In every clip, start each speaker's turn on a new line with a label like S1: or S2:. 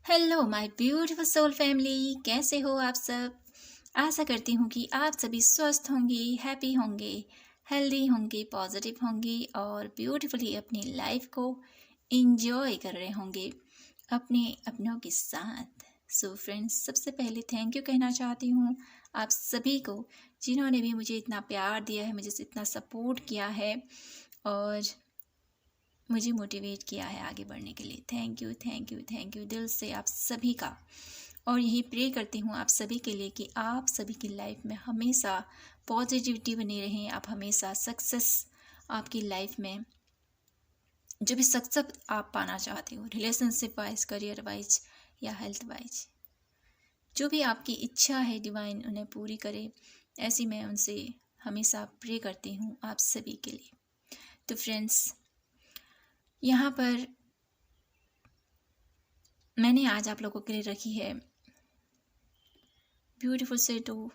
S1: Hello my beautiful soul family, कैसे हो आप सब। आशा करती हूँ कि आप सभी स्वस्थ होंगे, हैप्पी होंगे, हेल्दी होंगे, पॉजिटिव होंगे और ब्यूटीफुली अपनी लाइफ को इंजॉय कर रहे होंगे अपने अपनों के साथ। सो फ्रेंड्स, सबसे पहले थैंक यू कहना चाहती हूँ आप सभी को, जिन्होंने भी मुझे इतना प्यार दिया है, मुझे इतना सपोर्ट किया है और मुझे मोटिवेट किया है आगे बढ़ने के लिए। Thank you, thank you, thank you दिल से आप सभी का। और यही प्रे करती हूँ आप सभी के लिए कि आप सभी की लाइफ में हमेशा पॉजिटिविटी बनी रहें, आप हमेशा सक्सेस आपकी लाइफ में, जो भी सक्सेस आप पाना चाहते हो, रिलेशनशिप वाइज, करियर वाइज या हेल्थ वाइज, जो भी आपकी इच्छा है डिवाइन उन्हें पूरी करे, ऐसी मैं उनसे हमेशा प्रे करती हूँ आप सभी के लिए। तो फ्रेंड्स, यहाँ पर मैंने आज आप लोगों के लिए रखी है ब्यूटीफुल से टू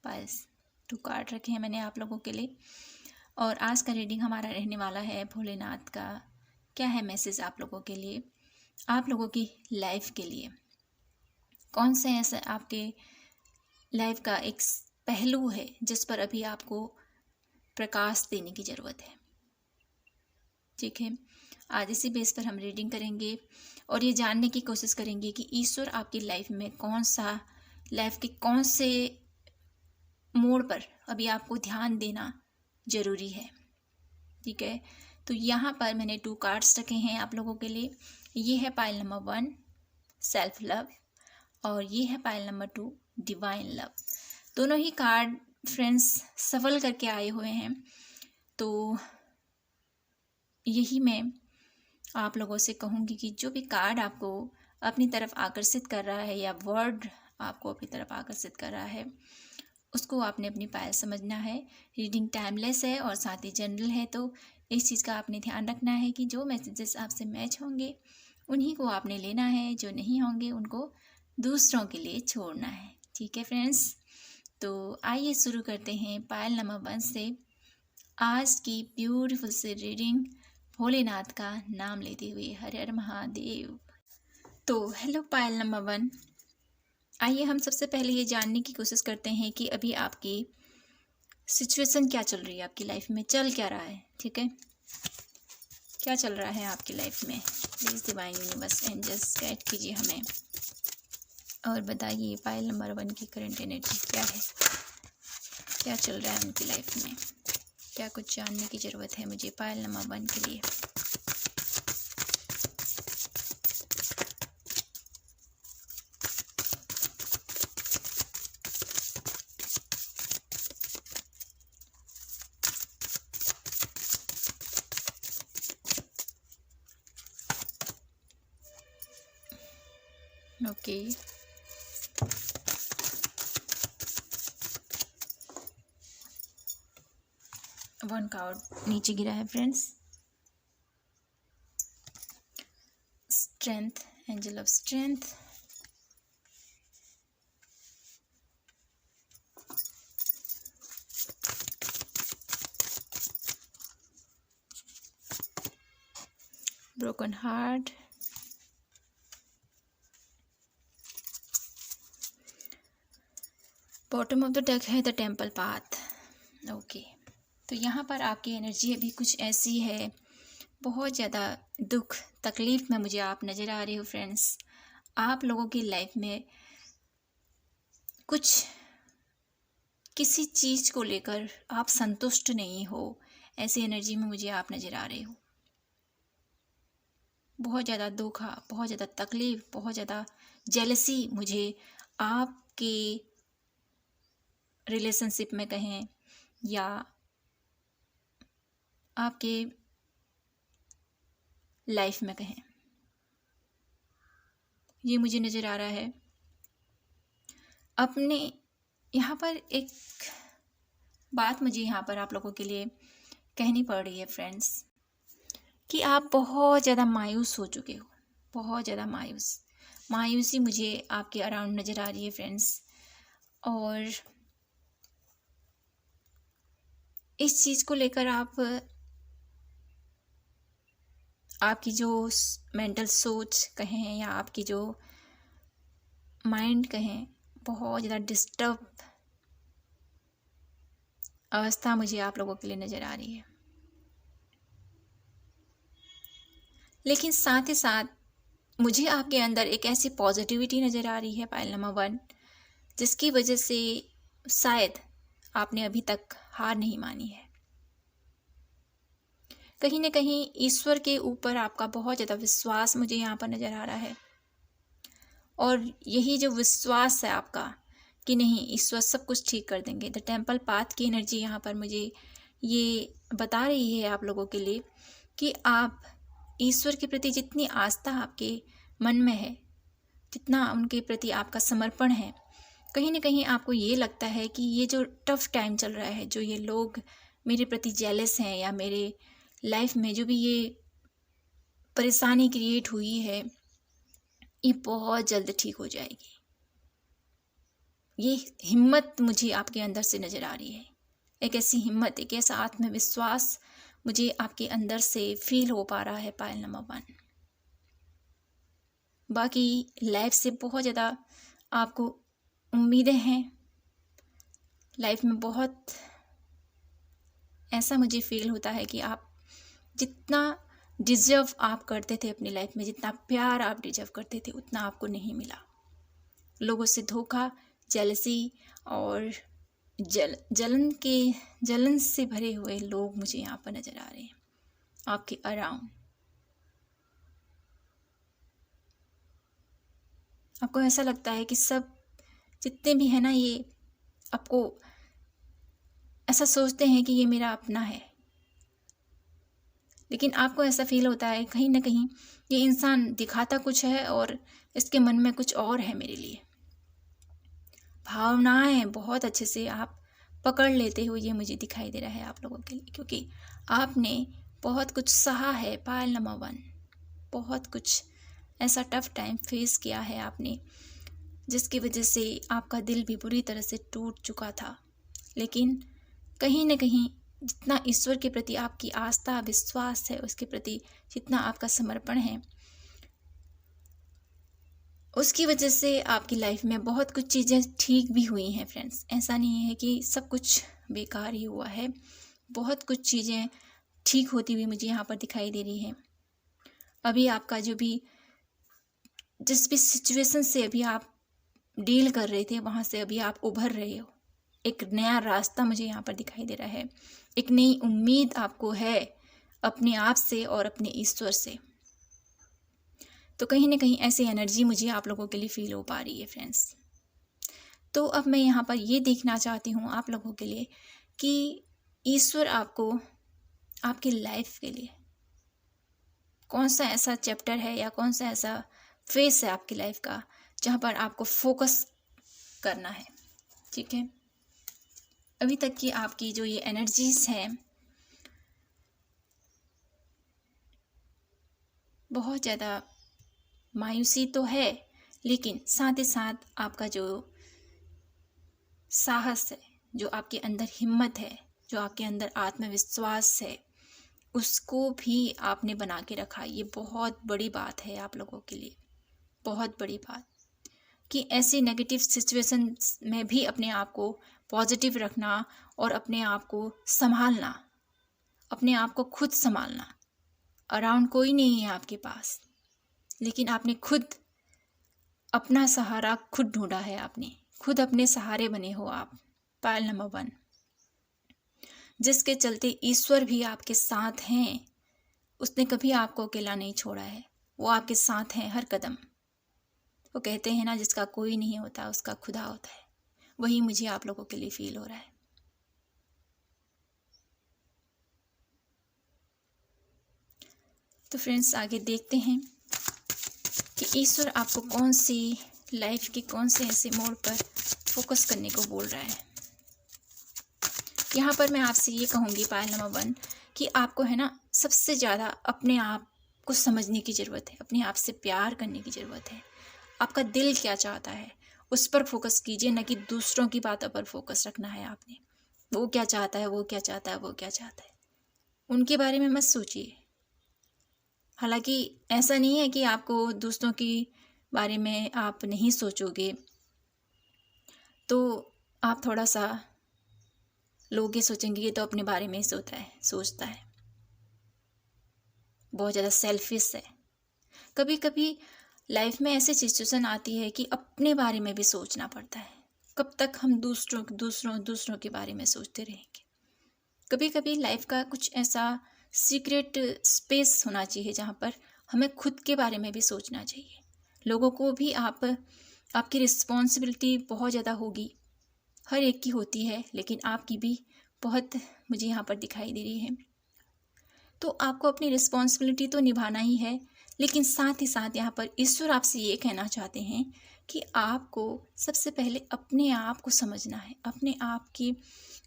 S1: कार्ड रखे हैं मैंने आप लोगों के लिए। और आज का रीडिंग हमारा रहने वाला है भोलेनाथ का क्या है मैसेज आप लोगों के लिए, आप लोगों की लाइफ के लिए। कौन से ऐसा आपके लाइफ का एक पहलू है जिस पर अभी आपको प्रकाश देने की ज़रूरत है। ठीक है, आज इसी बेस पर हम रीडिंग करेंगे और ये जानने की कोशिश करेंगे कि ईश्वर आपकी लाइफ में लाइफ के कौन से मोड़ पर अभी आपको ध्यान देना जरूरी है। ठीक है, तो यहाँ पर मैंने 2 कार्ड्स रखे हैं आप लोगों के लिए। ये है पाइल नंबर 1 सेल्फ लव और ये है पाइल नंबर 2 डिवाइन लव। दोनों ही कार्ड फ्रेंड्स सफल करके आए हुए हैं। तो यही मैं आप लोगों से कहूँगी कि जो भी कार्ड आपको अपनी तरफ आकर्षित कर रहा है या वर्ड आपको अपनी तरफ आकर्षित कर रहा है, उसको आपने अपनी पायल समझना है। रीडिंग टाइमलेस है और साथ ही जनरल है, तो इस चीज़ का आपने ध्यान रखना है कि जो मैसेजेस आपसे मैच होंगे उन्हीं को आपने लेना है, जो नहीं होंगे उनको दूसरों के लिए छोड़ना है। ठीक है फ्रेंड्स, तो आइए शुरू करते हैं पायल नंबर 1 से आज की ब्यूटीफुल से रीडिंग, भोलेनाथ का नाम लेते हुए हर हर महादेव। तो हेलो पायल नंबर 1, आइए हम सबसे पहले ये जानने की कोशिश करते हैं कि अभी आपकी सिचुएशन क्या चल रही है, आपकी लाइफ में चल क्या रहा है। ठीक है, क्या चल रहा है आपकी लाइफ में। Please divine universe angels guide कीजिए हमें और बताइए पायल नंबर 1 की करंट एनर्जी क्या है, क्या चल रहा है उनकी लाइफ में, क्या कुछ जानने की ज़रूरत है मुझे पायल नंबर 1 के लिए। ओके, 1 कार्ड नीचे गिरा है friends. Strength, angel of strength, broken heart, bottom of the deck है द टेम्पल पाथ। ओके, तो यहाँ पर आपकी एनर्जी अभी कुछ ऐसी है, बहुत ज़्यादा दुख तकलीफ़ में मुझे आप नज़र आ रहे हो फ्रेंड्स। आप लोगों की लाइफ में कुछ किसी चीज़ को लेकर आप संतुष्ट नहीं हो, ऐसी एनर्जी में मुझे आप नज़र आ रहे हो। बहुत ज़्यादा दुख, बहुत ज़्यादा तकलीफ़, बहुत ज़्यादा जेलसी मुझे आपके रिलेशनशिप में कहें या आपके लाइफ में कहें, ये मुझे नज़र आ रहा है। अपने यहाँ पर एक बात मुझे यहाँ पर आप लोगों के लिए कहनी पड़ रही है फ्रेंड्स, कि आप बहुत ज़्यादा मायूस हो चुके हो, बहुत ज़्यादा मायूसी मुझे आपके अराउंड नज़र आ रही है फ्रेंड्स। और इस चीज़ को लेकर आप आपकी जो मेंटल सोच कहें या आपकी जो माइंड कहें, बहुत ज़्यादा डिस्टर्ब अवस्था मुझे आप लोगों के लिए नज़र आ रही है। लेकिन साथ ही साथ मुझे आपके अंदर एक ऐसी पॉजिटिविटी नज़र आ रही है, पायल नंबर 1, जिसकी वजह से शायद आपने अभी तक हार नहीं मानी है। कहीं ना कहीं ईश्वर के ऊपर आपका बहुत ज़्यादा विश्वास मुझे यहाँ पर नज़र आ रहा है, और यही जो विश्वास है आपका कि नहीं, ईश्वर सब कुछ ठीक कर देंगे। द टेम्पल पाथ की एनर्जी यहाँ पर मुझे ये बता रही है आप लोगों के लिए कि आप ईश्वर के प्रति जितनी आस्था आपके मन में है, जितना उनके प्रति आपका समर्पण है, कहीं ना कहीं आपको ये लगता है कि ये जो टफ टाइम चल रहा है, जो ये लोग मेरे प्रति जेलस हैं या मेरे लाइफ में जो भी ये परेशानी क्रिएट हुई है, ये बहुत जल्द ठीक हो जाएगी। ये हिम्मत मुझे आपके अंदर से नज़र आ रही है, एक ऐसी हिम्मत, एक ऐसा आत्मविश्वास मुझे आपके अंदर से फील हो पा रहा है, पायल नंबर 1। बाकी लाइफ से बहुत ज़्यादा आपको उम्मीदें हैं, लाइफ में बहुत ऐसा मुझे फील होता है कि आप जितना डिजर्व आप करते थे अपनी लाइफ में, जितना प्यार आप डिजर्व करते थे, उतना आपको नहीं मिला। लोगों से धोखा, जेलसी और जलन से भरे हुए लोग मुझे यहाँ पर नज़र आ रहे हैं आपके अराउंड। आपको ऐसा लगता है कि सब जितने भी है ना, ये आपको ऐसा सोचते हैं कि ये मेरा अपना है, लेकिन आपको ऐसा फील होता है कहीं ना कहीं ये इंसान दिखाता कुछ है और इसके मन में कुछ और है मेरे लिए। भावनाएं बहुत अच्छे से आप पकड़ लेते हो, ये मुझे दिखाई दे रहा है आप लोगों के लिए, क्योंकि आपने बहुत कुछ सहा है, पायल नंबर 1। बहुत कुछ ऐसा टफ टाइम फेस किया है आपने, जिसकी वजह से आपका दिल भी बुरी तरह से टूट चुका था। लेकिन कहीं ना कहीं जितना ईश्वर के प्रति आपकी आस्था, विश्वास है, उसके प्रति जितना आपका समर्पण है, उसकी वजह से आपकी लाइफ में बहुत कुछ चीज़ें ठीक भी हुई हैं फ्रेंड्स। ऐसा नहीं है कि सब कुछ बेकार ही हुआ है, बहुत कुछ चीज़ें ठीक होती हुई मुझे यहाँ पर दिखाई दे रही हैं। अभी आपका जो भी जिस भी सिचुएशन से अभी आप डील कर रहे थे, वहाँ से अभी आप उभर रहे हो। एक नया रास्ता मुझे यहाँ पर दिखाई दे रहा है, एक नई उम्मीद आपको है अपने आप से और अपने ईश्वर से। तो कहीं ना कहीं ऐसी एनर्जी मुझे आप लोगों के लिए फील हो पा रही है फ्रेंड्स। तो अब मैं यहाँ पर ये देखना चाहती हूँ आप लोगों के लिए कि ईश्वर आपको आपकी लाइफ के लिए कौन सा ऐसा चैप्टर है या कौन सा ऐसा फेस है आपकी लाइफ का जहाँ पर आपको फोकस करना है। ठीक है, अभी तक की आपकी जो ये एनर्जीज हैं, बहुत ज़्यादा मायूसी तो है, लेकिन साथ ही साथ आपका जो साहस है, जो आपके अंदर हिम्मत है, जो आपके अंदर आत्मविश्वास है, उसको भी आपने बना के रखा। ये बहुत बड़ी बात है आप लोगों के लिए, बहुत बड़ी बात, कि ऐसी नेगेटिव सिचुएशन में भी अपने आप को पॉजिटिव रखना और अपने आप को संभालना, अपने आप को खुद संभालना। अराउंड कोई नहीं है आपके पास, लेकिन आपने खुद अपना सहारा खुद ढूंढा है, आपने खुद अपने सहारे बने हो आप, पायल नंबर 1, जिसके चलते ईश्वर भी आपके साथ हैं। उसने कभी आपको अकेला नहीं छोड़ा है, वो आपके साथ हैं हर कदम। वो कहते हैं ना, जिसका कोई नहीं होता उसका खुदा होता है, वही मुझे आप लोगों के लिए फील हो रहा है। तो फ्रेंड्स, आगे देखते हैं कि ईश्वर आपको कौन सी लाइफ के कौन से ऐसे मोड़ पर फोकस करने को बोल रहा है। यहाँ पर मैं आपसे ये कहूँगी, पायल नंबर 1, कि आपको है ना सबसे ज़्यादा अपने आप को समझने की ज़रूरत है, अपने आप से प्यार करने की ज़रूरत है। आपका दिल क्या चाहता है उस पर फोकस कीजिए, न कि दूसरों की बातों पर फोकस रखना है आपने। वो क्या चाहता है, वो क्या चाहता है, वो क्या चाहता है, उनके बारे में मत सोचिए। हालांकि ऐसा नहीं है कि आपको दूसरों के बारे में आप नहीं सोचोगे, तो आप थोड़ा सा लोग ये सोचेंगे ये तो अपने बारे में ही सोचता है, बहुत ज़्यादा सेल्फिश है। कभी कभी लाइफ में ऐसी सिचुएशन आती है कि अपने बारे में भी सोचना पड़ता है। कब तक हम दूसरों के बारे में सोचते रहेंगे। कभी कभी लाइफ का कुछ ऐसा सीक्रेट स्पेस होना चाहिए जहाँ पर हमें खुद के बारे में भी सोचना चाहिए। लोगों को भी आपकी रिस्पॉन्सिबिलिटी बहुत ज़्यादा होगी, हर एक की होती है, लेकिन आपकी भी बहुत मुझे यहाँ पर दिखाई दे रही है। तो आपको अपनी रिस्पॉन्सिबिलिटी तो निभाना ही है, लेकिन साथ ही साथ यहाँ पर ईश्वर आपसे ये कहना चाहते हैं कि आपको सबसे पहले अपने आप को समझना है, अपने आप की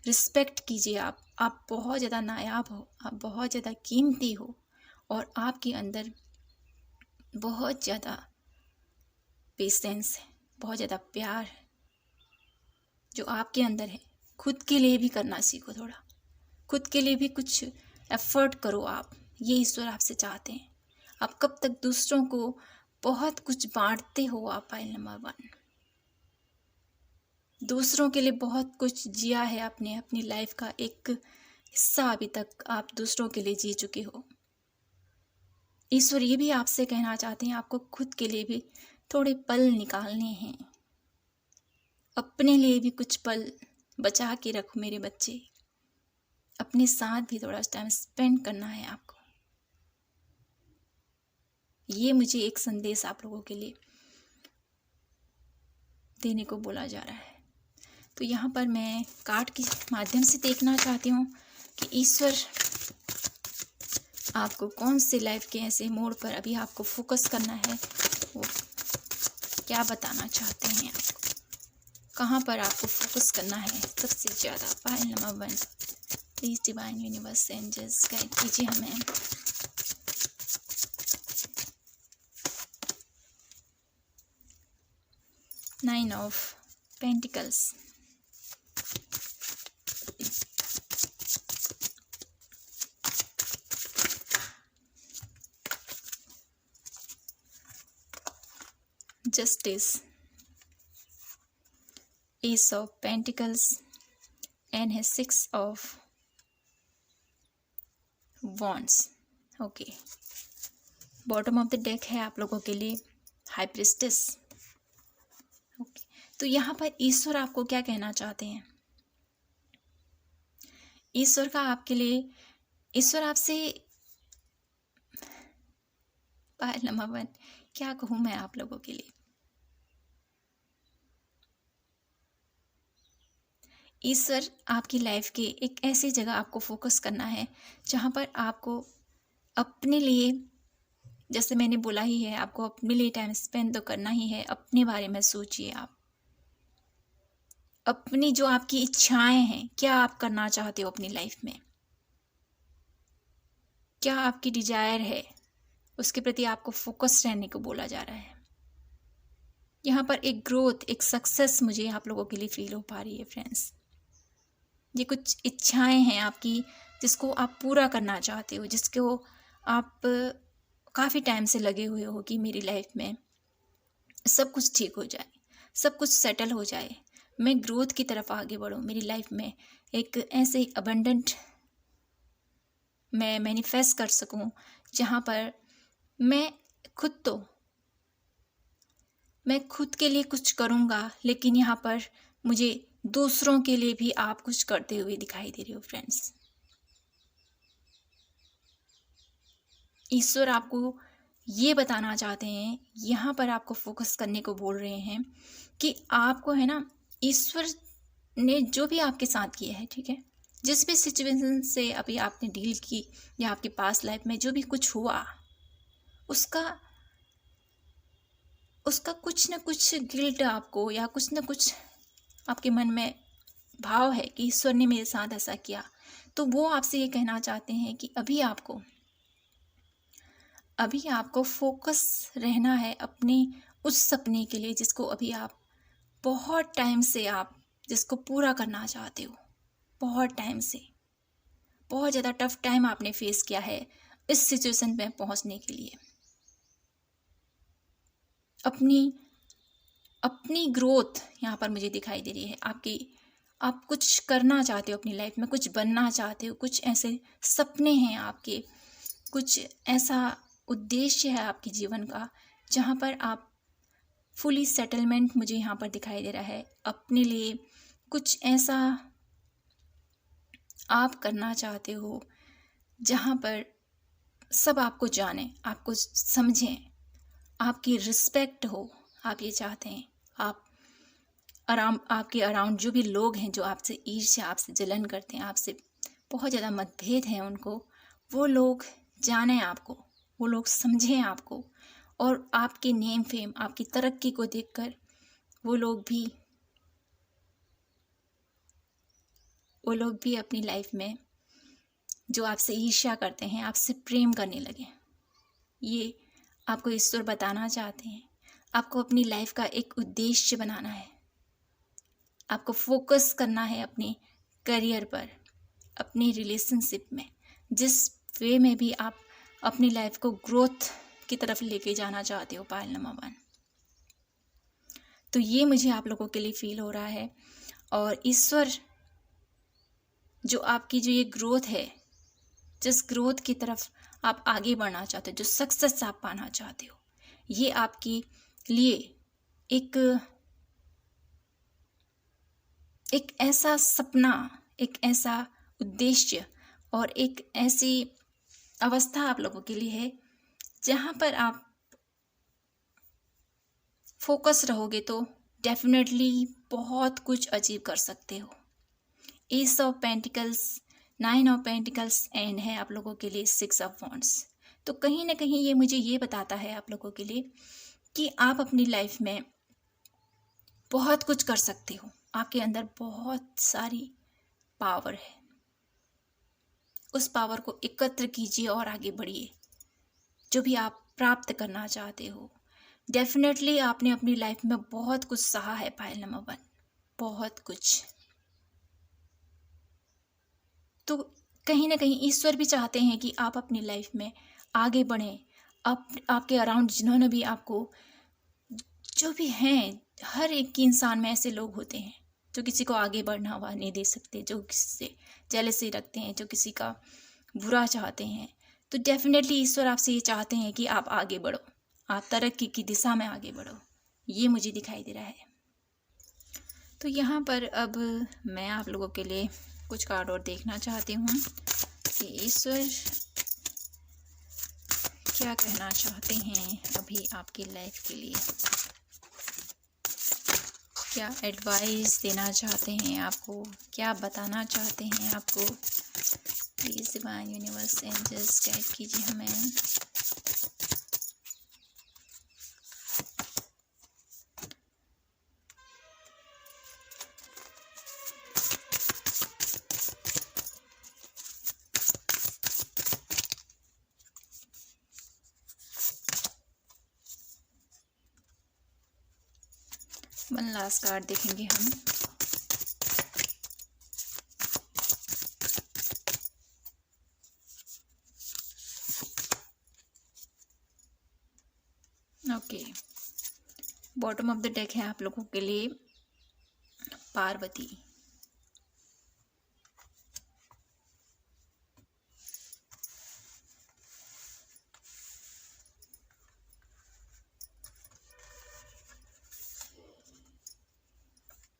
S1: रिस्पेक्ट कीजिए। आप बहुत ज़्यादा नायाब हो, आप बहुत ज़्यादा कीमती हो, और आपके अंदर बहुत ज़्यादा पेशेंस है, बहुत ज़्यादा प्यार है जो आपके अंदर है। खुद के लिए भी करना सीखो, थोड़ा खुद के लिए भी कुछ एफर्ट करो आप, ये ईश्वर आपसे चाहते हैं। आप कब तक दूसरों को बहुत कुछ बांटते हो। आप फाइल नंबर 1, दूसरों के लिए बहुत कुछ जिया है आपने, अपनी लाइफ का एक हिस्सा अभी तक आप दूसरों के लिए जी चुके हो। ईश्वर ये भी आपसे कहना चाहते हैं आपको खुद के लिए भी थोड़े पल निकालने हैं, अपने लिए भी कुछ पल बचा के रखो मेरे बच्चे। अपने साथ भी थोड़ा टाइम स्पेंड करना है आपको। ये मुझे एक संदेश आप लोगों के लिए देने को बोला जा रहा है। तो यहाँ पर मैं कार्ड के माध्यम से देखना चाहती हूँ कि ईश्वर आपको कौन से लाइफ के ऐसे मोड़ पर अभी आपको फोकस करना है, वो क्या बताना चाहते हैं आपको, कहाँ पर आपको फोकस करना है सबसे ज़्यादा। File number 1, please divine universe angels guide कीजिए हमें। Nine of pentacles, Justice, Ace of Pentacles and his 6 of Wands। Okay, bottom of the deck है आप लोगों के लिए हाई प्रिस्टेस। ओके, तो यहाँ पर ईश्वर आपको क्या कहना चाहते हैं। ईश्वर का आपके लिए, ईश्वर आपसे पायल नंबर 1 क्या कहूँ मैं आप लोगों के लिए। ईश्वर आपकी लाइफ के एक ऐसी जगह आपको फोकस करना है जहाँ पर आपको अपने लिए, जैसे मैंने बोला ही है, आपको अपने लिए टाइम स्पेंड तो करना ही है। अपने बारे में सोचिए, आप अपनी जो आपकी इच्छाएं हैं, क्या आप करना चाहते हो अपनी लाइफ में, क्या आपकी डिजायर है, उसके प्रति आपको फोकस रहने को बोला जा रहा है। यहाँ पर एक ग्रोथ, एक सक्सेस मुझे आप लोगों के लिए फील हो पा रही है फ्रेंड्स। ये कुछ इच्छाएं हैं आपकी जिसको आप पूरा करना चाहते हो, जिसको आप काफ़ी टाइम से लगे हुए हो कि मेरी लाइफ में सब कुछ ठीक हो जाए, सब कुछ सेटल हो जाए, मैं ग्रोथ की तरफ आगे बढ़ूँ, मेरी लाइफ में एक ऐसे अबंडेंट मैं मैनिफेस्ट कर सकूँ जहाँ पर मैं खुद के लिए कुछ करूँगा, लेकिन यहाँ पर मुझे दूसरों के लिए भी आप कुछ करते हुए दिखाई दे रहे हो फ्रेंड्स। ईश्वर आपको ये बताना चाहते हैं, यहाँ पर आपको फोकस करने को बोल रहे हैं कि आपको है ना, ईश्वर ने जो भी आपके साथ किया है, ठीक है, जिस भी सिचुएशन से अभी आपने डील की या आपके पास लाइफ में जो भी कुछ हुआ, उसका कुछ ना कुछ गिल्ट आपको, या कुछ ना कुछ आपके मन में भाव है कि ईश्वर ने मेरे साथ ऐसा किया। तो वो आपसे ये कहना चाहते हैं कि अभी आपको फोकस रहना है अपने उस सपने के लिए जिसको अभी आप बहुत टाइम से आप जिसको पूरा करना चाहते हो। बहुत टाइम से बहुत ज़्यादा टफ टाइम आपने फेस किया है, इस सिचुएशन में पहुंचने के लिए। अपनी अपनी ग्रोथ यहाँ पर मुझे दिखाई दे रही है। आप कुछ करना चाहते हो अपनी लाइफ में, कुछ बनना चाहते हो, कुछ ऐसे सपने हैं आपके, कुछ ऐसा उद्देश्य है आपके जीवन का जहाँ पर आप फुली सेटलमेंट मुझे यहाँ पर दिखाई दे रहा है। अपने लिए कुछ ऐसा आप करना चाहते हो जहाँ पर सब आपको जाने, आपको समझें, आपकी रिस्पेक्ट हो। आप ये चाहते हैं आपके अराउंड जो भी लोग हैं जो आपसे ईर्ष्या, आपसे जलन करते हैं, आपसे बहुत ज़्यादा मतभेद हैं उनको, वो लोग जानें आपको, वो लोग समझें आपको, और आपके नेम फेम, आपकी तरक्की को देखकर वो लोग भी अपनी लाइफ में जो आपसे ईर्ष्या करते हैं, आपसे प्रेम करने लगे। ये आपको ईश्वर बताना चाहते हैं। आपको अपनी लाइफ का एक उद्देश्य बनाना है, आपको फोकस करना है अपने करियर पर, अपनी रिलेशनशिप में, जिस वे में भी आप अपनी लाइफ को ग्रोथ की तरफ लेके जाना चाहते हो। पायल नंबर 1, तो ये मुझे आप लोगों के लिए फील हो रहा है। और ईश्वर जो आपकी जो ये ग्रोथ है, जिस ग्रोथ की तरफ आप आगे बढ़ना चाहते हो, जो सक्सेस आप पाना चाहते हो, ये आपके लिए एक ऐसा सपना, एक ऐसा उद्देश्य और एक ऐसी अवस्था आप लोगों के लिए है जहाँ पर आप फोकस रहोगे तो डेफिनेटली बहुत कुछ अचीव कर सकते हो। S of pentacles, 9 of pentacles and है आप लोगों के लिए 6 ऑफ वॉन्ड्स। तो कहीं ना कहीं ये मुझे ये बताता है आप लोगों के लिए कि आप अपनी लाइफ में बहुत कुछ कर सकते हो। आपके अंदर बहुत सारी पावर है, उस पावर को एकत्र कीजिए और आगे बढ़िए। जो भी आप प्राप्त करना चाहते हो, डेफिनेटली आपने अपनी लाइफ में बहुत कुछ सहा है पायल नंबर 1, बहुत कुछ। तो कहीं ना कहीं ईश्वर भी चाहते हैं कि आप अपनी लाइफ में आगे बढ़ें। आपके अराउंड जिन्होंने भी आपको, जो भी हैं, हर एक इंसान में ऐसे लोग होते हैं जो किसी को आगे बढ़ना हुआ नहीं दे सकते, जो किसी से जेलसी रखते हैं, जो किसी का बुरा चाहते हैं। तो डेफिनेटली ईश्वर आपसे ये चाहते हैं कि आप आगे बढ़ो, आप तरक्की की दिशा में आगे बढ़ो। ये मुझे दिखाई दे रहा है। तो यहाँ पर अब मैं आप लोगों के लिए कुछ कार्ड और देखना चाहती हूँ कि ईश्वर क्या कहना चाहते हैं अभी आपकी लाइफ के लिए, क्या एडवाइस देना चाहते हैं आपको, क्या बताना चाहते हैं आपको। Please divine universe angels guide कीजिए हमें। वन लास्ट कार्ड देखेंगे हम। Okay, bottom of the deck है आप लोगों के लिए पार्वती।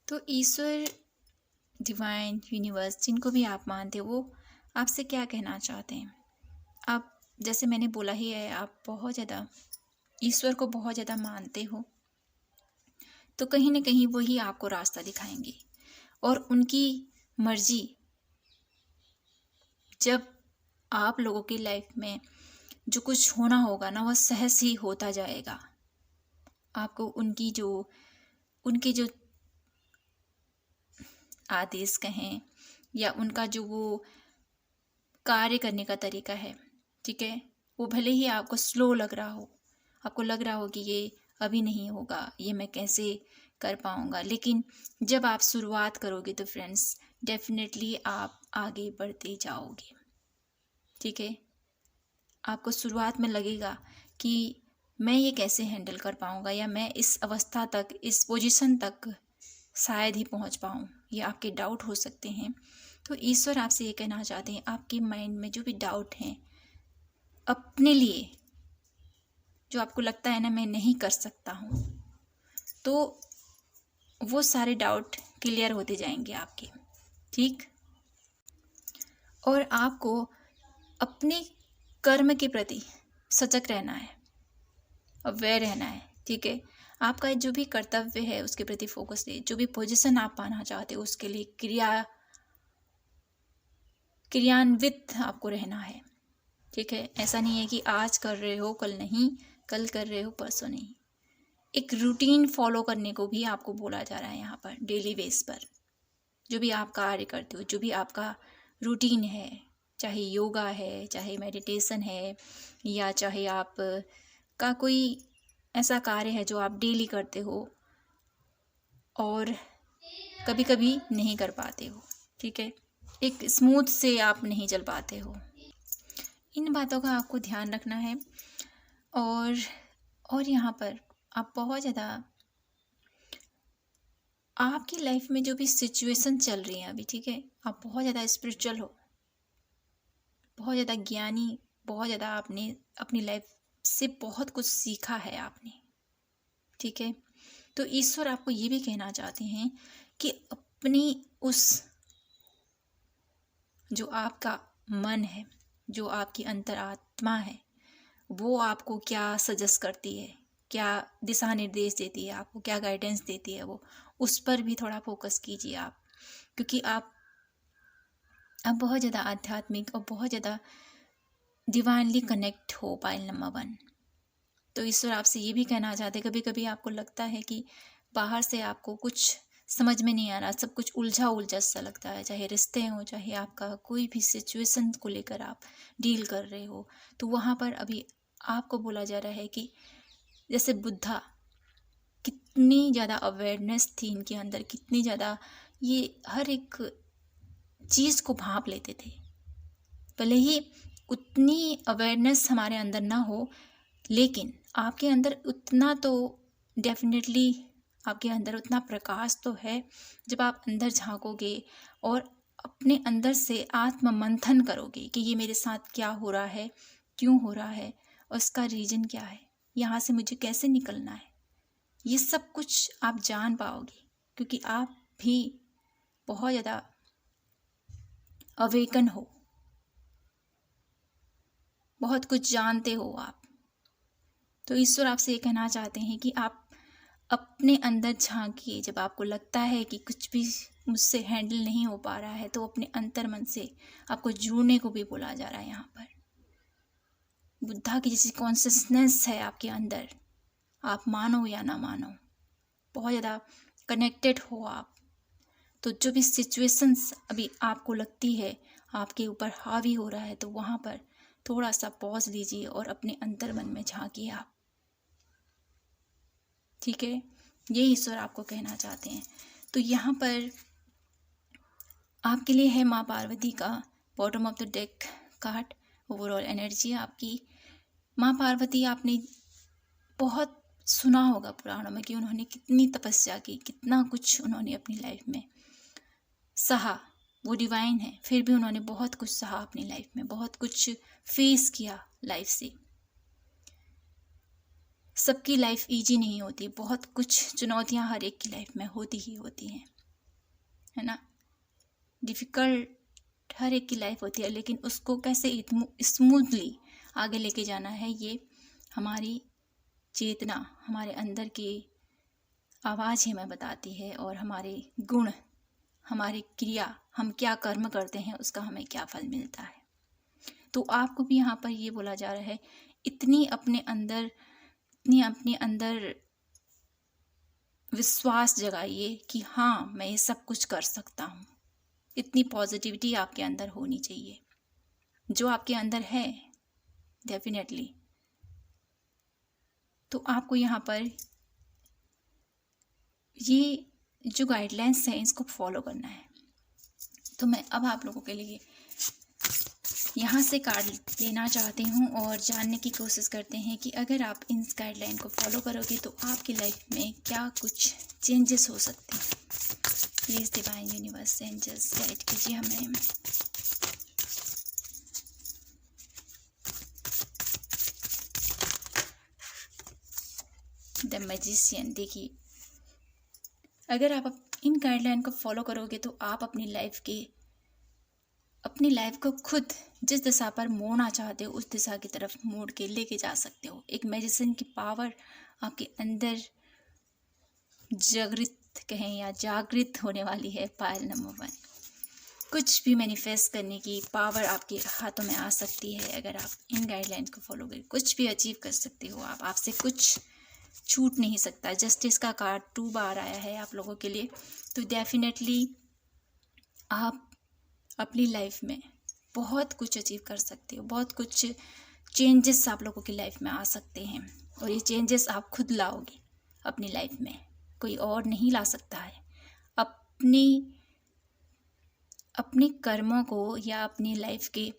S1: तो ईश्वर, डिवाइन यूनिवर्स, जिनको भी आप मानते हो, वो आपसे क्या कहना चाहते हैं। आप, जैसे मैंने बोला ही है, आप बहुत ज़्यादा ईश्वर को बहुत ज़्यादा मानते हो, तो कहीं ना कहीं वही आपको रास्ता दिखाएंगे। और उनकी मर्जी, जब आप लोगों की लाइफ में जो कुछ होना होगा ना, वह सहज ही होता जाएगा। आपको उनके जो आदेश कहें या उनका जो वो कार्य करने का तरीका है, ठीक है, वो भले ही आपको स्लो लग रहा हो, आपको लग रहा हो कि ये अभी नहीं होगा, ये मैं कैसे कर पाऊँगा, लेकिन जब आप शुरुआत करोगे तो फ्रेंड्स डेफिनेटली आप आगे बढ़ते जाओगे। ठीक है, आपको शुरुआत में लगेगा कि मैं ये कैसे हैंडल कर पाऊँगा, या मैं इस अवस्था तक, इस पोजीशन तक शायद ही पहुँच पाऊँ, ये आपके डाउट हो सकते हैं। तो ईश्वर आपसे ये कहना चाहते हैं, आपके माइंड में जो भी डाउट हैं अपने लिए, जो आपको लगता है ना मैं नहीं कर सकता हूँ, तो वो सारे डाउट क्लियर होते जाएंगे आपके, ठीक। और आपको अपने कर्म के प्रति सजग रहना है, अवेयर रहना है, ठीक है। आपका जो भी कर्तव्य है उसके प्रति फोकस दे, जो भी पोजीशन आप पाना चाहते हो उसके लिए क्रियान्वित आपको रहना है, ठीक है। ऐसा नहीं है कि आज कर रहे हो कल नहीं, कल कर रहे हो परसों नहीं। एक रूटीन फॉलो करने को भी आपको बोला जा रहा है यहाँ पर, डेली बेस पर जो भी आप कार्य करते हो, जो भी आपका रूटीन है, चाहे योगा है, चाहे मेडिटेशन है, या चाहे आप का कोई ऐसा कार्य है जो आप डेली करते हो और कभी कभी नहीं कर पाते हो, ठीक है। एक स्मूथ से आप नहीं चल पाते हो, इन बातों का आपको ध्यान रखना है। और यहाँ पर आप बहुत ज़्यादा, आपकी लाइफ में जो भी सिचुएशन चल रही है अभी, ठीक है, आप बहुत ज़्यादा स्पिरिचुअल हो, बहुत ज़्यादा ज्ञानी, बहुत ज़्यादा आपने अपनी लाइफ से बहुत कुछ सीखा है आपने, ठीक है। तो ईश्वर आपको ये भी कहना चाहते हैं कि अपनी उस, जो आपका मन है, जो आपकी अंतरात्मा है, वो आपको क्या सजेस्ट करती है, क्या दिशा निर्देश देती है, आपको क्या गाइडेंस देती है, वो उस पर भी थोड़ा फोकस कीजिए आप, क्योंकि आप बहुत ज़्यादा आध्यात्मिक और बहुत ज़्यादा डिवाइनली कनेक्ट हो, पाइल नंबर 1। तो ईश्वर आपसे ये भी कहना चाहते, कभी कभी आपको लगता है कि बाहर से आपको कुछ समझ में नहीं आ रहा, सब कुछ उलझा उलझा सा लगता है, चाहे रिश्ते हों, चाहे आपका कोई भी सिचुएशन को लेकर आप डील कर रहे हो, तो वहाँ पर अभी आपको बोला जा रहा है कि जैसे बुद्धा, कितनी ज़्यादा अवेयरनेस थी इनके अंदर, कितनी ज़्यादा ये हर एक चीज़ को भांप लेते थे। भले ही उतनी अवेयरनेस हमारे अंदर ना हो, लेकिन आपके अंदर उतना तो डेफिनेटली, आपके अंदर उतना प्रकाश तो है। जब आप अंदर झांकोगे और अपने अंदर से आत्म मंथन करोगे कि ये मेरे साथ क्या हो रहा है, क्यों हो रहा है, और इसका रीज़न क्या है, यहाँ से मुझे कैसे निकलना है, ये सब कुछ आप जान पाओगे, क्योंकि आप भी बहुत ज़्यादा अवेकन हो, बहुत कुछ जानते हो आप। तो ईश्वर आपसे ये कहना चाहते हैं कि आप अपने अंदर झांकिए। जब आपको लगता है कि कुछ भी मुझसे हैंडल नहीं हो पा रहा है, तो अपने अंतर मन से आपको जुड़ने को भी बोला जा रहा है। यहाँ पर बुद्धा की जैसी कॉन्शियसनेस है आपके अंदर, आप मानो या ना मानो, बहुत ज़्यादा कनेक्टेड हो आप। तो जो भी सिचुएशंस अभी आपको लगती है आपके ऊपर हावी हो रहा है, तो वहाँ पर थोड़ा सा पॉज लीजिए और अपने अंतर मन में झांकिए आप, ठीक है। ये ईश्वर आपको कहना चाहते हैं। तो यहाँ पर आपके लिए है माँ पार्वती का bottom of the deck card, overall energy आपकी। माँ पार्वती, आपने बहुत सुना होगा पुराणों में कि उन्होंने कितनी तपस्या की, कितना कुछ उन्होंने अपनी लाइफ में सहा। वो डिवाइन है, फिर भी उन्होंने बहुत कुछ सहा अपनी लाइफ में, बहुत कुछ फेस किया लाइफ से। सबकी लाइफ इजी नहीं होती, बहुत कुछ चुनौतियां हर एक की लाइफ में होती ही होती हैं, है ना। डिफ़िकल्ट हर एक की लाइफ होती है, लेकिन उसको कैसे स्मूथली आगे लेके जाना है, ये हमारी चेतना, हमारे अंदर की आवाज़ हमें बताती है, और हमारे गुण, हमारी क्रिया, हम क्या कर्म करते हैं उसका हमें क्या फल मिलता है। तो आपको भी यहाँ पर ये बोला जा रहा है, इतनी अपने अंदर विश्वास जगाइए कि हाँ, मैं ये सब कुछ कर सकता हूँ। इतनी पॉजिटिविटी आपके अंदर होनी चाहिए, जो आपके अंदर है डेफिनेटली। तो आपको यहाँ पर ये जो गाइडलाइंस हैं इसको फॉलो करना है। तो मैं अब आप लोगों के लिए यहाँ से कार्ड लेना चाहती हूँ और जानने की कोशिश करते हैं कि अगर आप इन गाइडलाइन को फॉलो करोगे तो आपकी लाइफ में क्या कुछ चेंजेस हो सकते हैं। Please divine universe angels guide कीजिए हमें। The magician. देखिए, अगर आप इन गाइडलाइन को फॉलो करोगे तो आप अपनी लाइफ को खुद जिस दिशा पर मोड़ना चाहते हो उस दिशा की तरफ मोड़ के लेके जा सकते हो। एक मैजिशियन की पावर आपके अंदर जागृत होने वाली है। पायल नंबर 1, कुछ भी मैनिफेस्ट करने की पावर आपके हाथों में आ सकती है। अगर आप इन गाइडलाइंस को फॉलो करें कुछ भी अचीव कर सकते हो आप। आपसे कुछ छूट नहीं सकता। जस्टिस का कार्ड 2 बार आया है आप लोगों के लिए, तो डेफिनेटली आप अपनी लाइफ में बहुत कुछ अचीव कर सकते हो। बहुत कुछ चेंजेस आप लोगों की लाइफ में आ सकते हैं और ये चेंजेस आप खुद लाओगे अपनी लाइफ में, कोई और नहीं ला सकता है। अपने कर्मों को या अपनी लाइफ के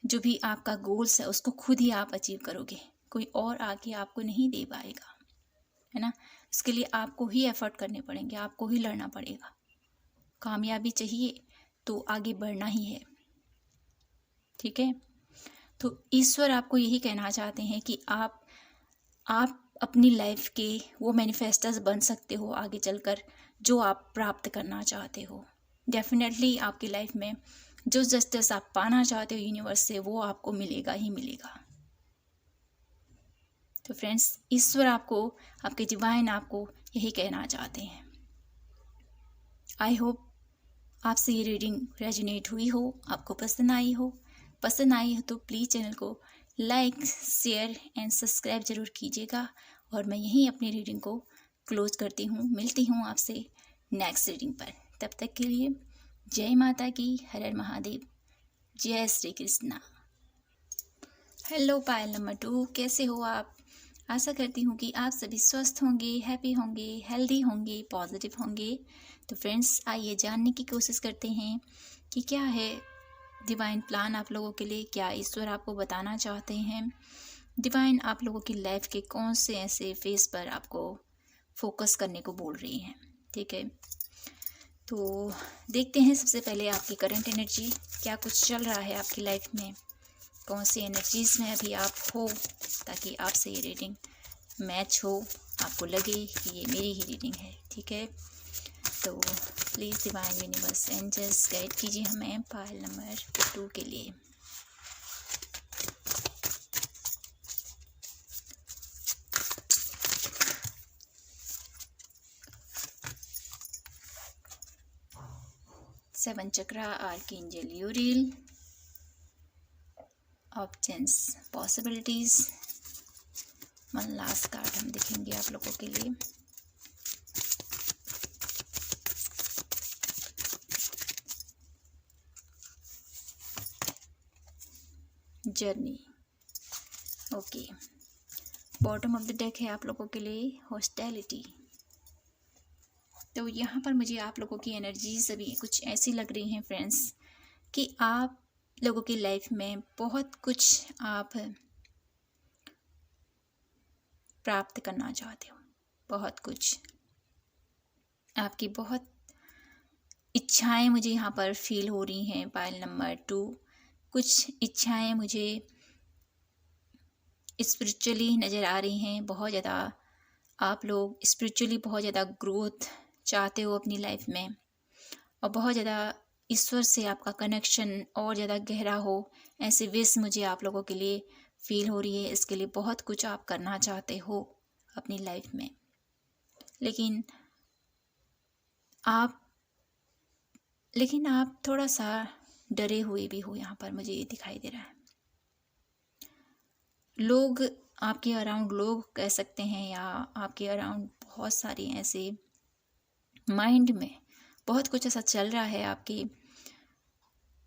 S1: जो भी आपका गोल्स है उसको खुद ही आप अचीव करोगे, कोई और आके आपको नहीं दे पाएगा, है ना। इसके लिए आपको ही एफर्ट करने पड़ेंगे, आपको ही लड़ना पड़ेगा। कामयाबी चाहिए तो आगे बढ़ना ही है, ठीक है। तो ईश्वर आपको यही कहना चाहते हैं कि आप अपनी लाइफ के वो मैनिफेस्टर्स बन सकते हो आगे चलकर, जो आप प्राप्त करना चाहते हो। डेफिनेटली आपकी लाइफ में जो जस्टिस आप पाना चाहते हो यूनिवर्स से, वो आपको मिलेगा ही मिलेगा। तो फ्रेंड्स, ईश्वर आपको, आपके डिवाइन आपको यही कहना चाहते हैं। आई होप आपसे ये रीडिंग रेजोनेट हुई हो, आपको पसंद आई हो। पसंद आई हो तो प्लीज़ चैनल को लाइक, शेयर एंड सब्सक्राइब ज़रूर कीजिएगा। और मैं यहीं अपनी रीडिंग को क्लोज करती हूँ। मिलती हूँ आपसे नेक्स्ट रीडिंग पर। तब तक के लिए जय माता की, हर हर महादेव, जय श्री कृष्णा। हेलो पायल नंबर 2, कैसे हो आप? आशा करती हूँ कि आप सभी स्वस्थ होंगे, हैप्पी होंगे, हेल्दी होंगे, पॉजिटिव होंगे। तो फ्रेंड्स, आइए जानने की कोशिश करते हैं कि क्या है डिवाइन प्लान आप लोगों के लिए, क्या ईश्वर आपको बताना चाहते हैं। डिवाइन आप लोगों की लाइफ के कौन से ऐसे फेस पर आपको फोकस करने को बोल रही हैं, ठीक है। तो देखते हैं सबसे पहले आपकी करंट एनर्जी, क्या कुछ चल रहा है आपकी लाइफ में, कौन सी एनर्जीज में अभी आप हो, ताकि आपसे ये रीडिंग मैच हो, आपको लगे कि ये मेरी ही रीडिंग है, ठीक है। तो please divine universe angels guide कीजिए हमें पायल नंबर 2 के लिए। Seven chakra, archangel Uriel, options, possibilities. One last card हम देखेंगे आप लोगों के लिए। Journey, okay. Bottom of the deck है आप लोगों के लिए हॉस्टिलिटी। तो यहाँ पर मुझे आप लोगों की एनर्जीज अभी कुछ ऐसी लग रही हैं फ्रेंड्स कि आप लोगों की लाइफ में बहुत कुछ आप प्राप्त करना चाहते हो, बहुत कुछ आपकी बहुत इच्छाएं मुझे यहाँ पर फील हो रही हैं। पायल नंबर 2, कुछ इच्छाएं मुझे स्पिरिचुअली नज़र आ रही हैं। बहुत ज़्यादा आप लोग स्पिरिचुअली बहुत ज़्यादा ग्रोथ चाहते हो अपनी लाइफ में, और बहुत ज़्यादा ईश्वर से आपका कनेक्शन और ज़्यादा गहरा हो, ऐसे विश मुझे आप लोगों के लिए फील हो रही है। इसके लिए बहुत कुछ आप करना चाहते हो अपनी लाइफ में, लेकिन आप थोड़ा सा डरे हुए भी हो। यहाँ पर मुझे ये दिखाई दे रहा है, लोग आपके अराउंड, लोग कह सकते हैं, या आपके अराउंड बहुत सारे ऐसे माइंड में बहुत कुछ ऐसा चल रहा है आपके,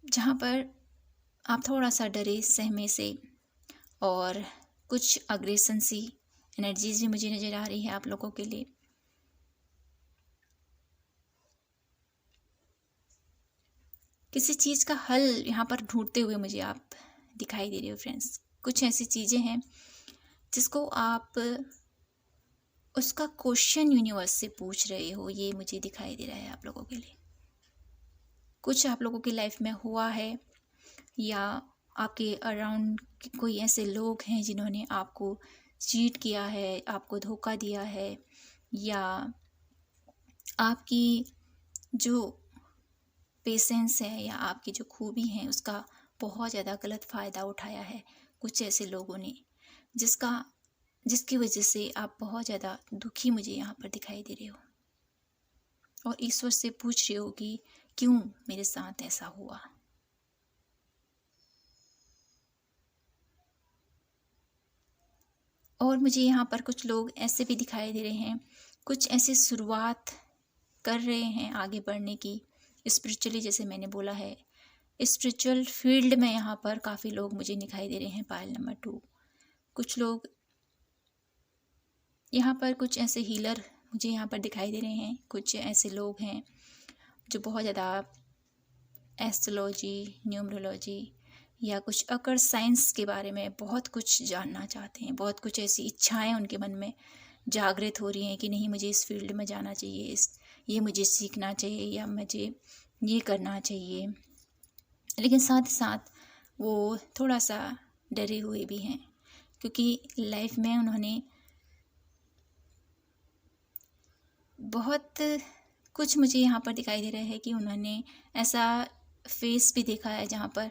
S1: जहाँ पर आप थोड़ा सा डरे सहमे से, और कुछ अग्रेशन सी एनर्जीज भी मुझे नज़र आ रही है आप लोगों के लिए। किसी चीज़ का हल यहाँ पर ढूंढते हुए मुझे आप दिखाई दे रही हो फ्रेंड्स। कुछ ऐसी चीज़ें हैं जिसको आप उसका क्वेश्चन यूनिवर्स से पूछ रहे हो, ये मुझे दिखाई दे रहा है आप लोगों के लिए। कुछ आप लोगों की लाइफ में हुआ है, या आपके अराउंड कोई ऐसे लोग हैं जिन्होंने आपको चीट किया है, आपको धोखा दिया है, या आपकी जो पेशेंस है या आपकी जो खूबी है उसका बहुत ज़्यादा गलत फ़ायदा उठाया है कुछ ऐसे लोगों ने, जिसकी वजह से आप बहुत ज़्यादा दुखी मुझे यहाँ पर दिखाई दे रहे हो, और ईश्वर से पूछ रहे हो कि क्यों मेरे साथ ऐसा हुआ। और मुझे यहाँ पर कुछ लोग ऐसे भी दिखाई दे रहे हैं, कुछ ऐसी शुरुआत कर रहे हैं आगे बढ़ने की स्पिरिचुअली, जैसे मैंने बोला है स्पिरिचुअल फील्ड में यहाँ पर काफ़ी लोग मुझे दिखाई दे रहे हैं। पायल नंबर 2, कुछ लोग यहाँ पर, कुछ ऐसे हीलर मुझे यहाँ पर दिखाई दे रहे हैं। कुछ ऐसे लोग हैं जो बहुत ज़्यादा एस्ट्रोलॉजी, न्यूमरोलॉजी या कुछ अकर साइंस के बारे में बहुत कुछ जानना चाहते हैं। बहुत कुछ ऐसी इच्छाएं उनके मन में जागृत हो रही हैं कि नहीं, मुझे इस फील्ड में जाना चाहिए, ये मुझे सीखना चाहिए, या मुझे ये करना चाहिए। लेकिन साथ ही साथ वो थोड़ा सा डरे हुए भी हैं, क्योंकि लाइफ में उन्होंने बहुत कुछ, मुझे यहाँ पर दिखाई दे रहा है कि उन्होंने ऐसा फेस भी देखा है जहाँ पर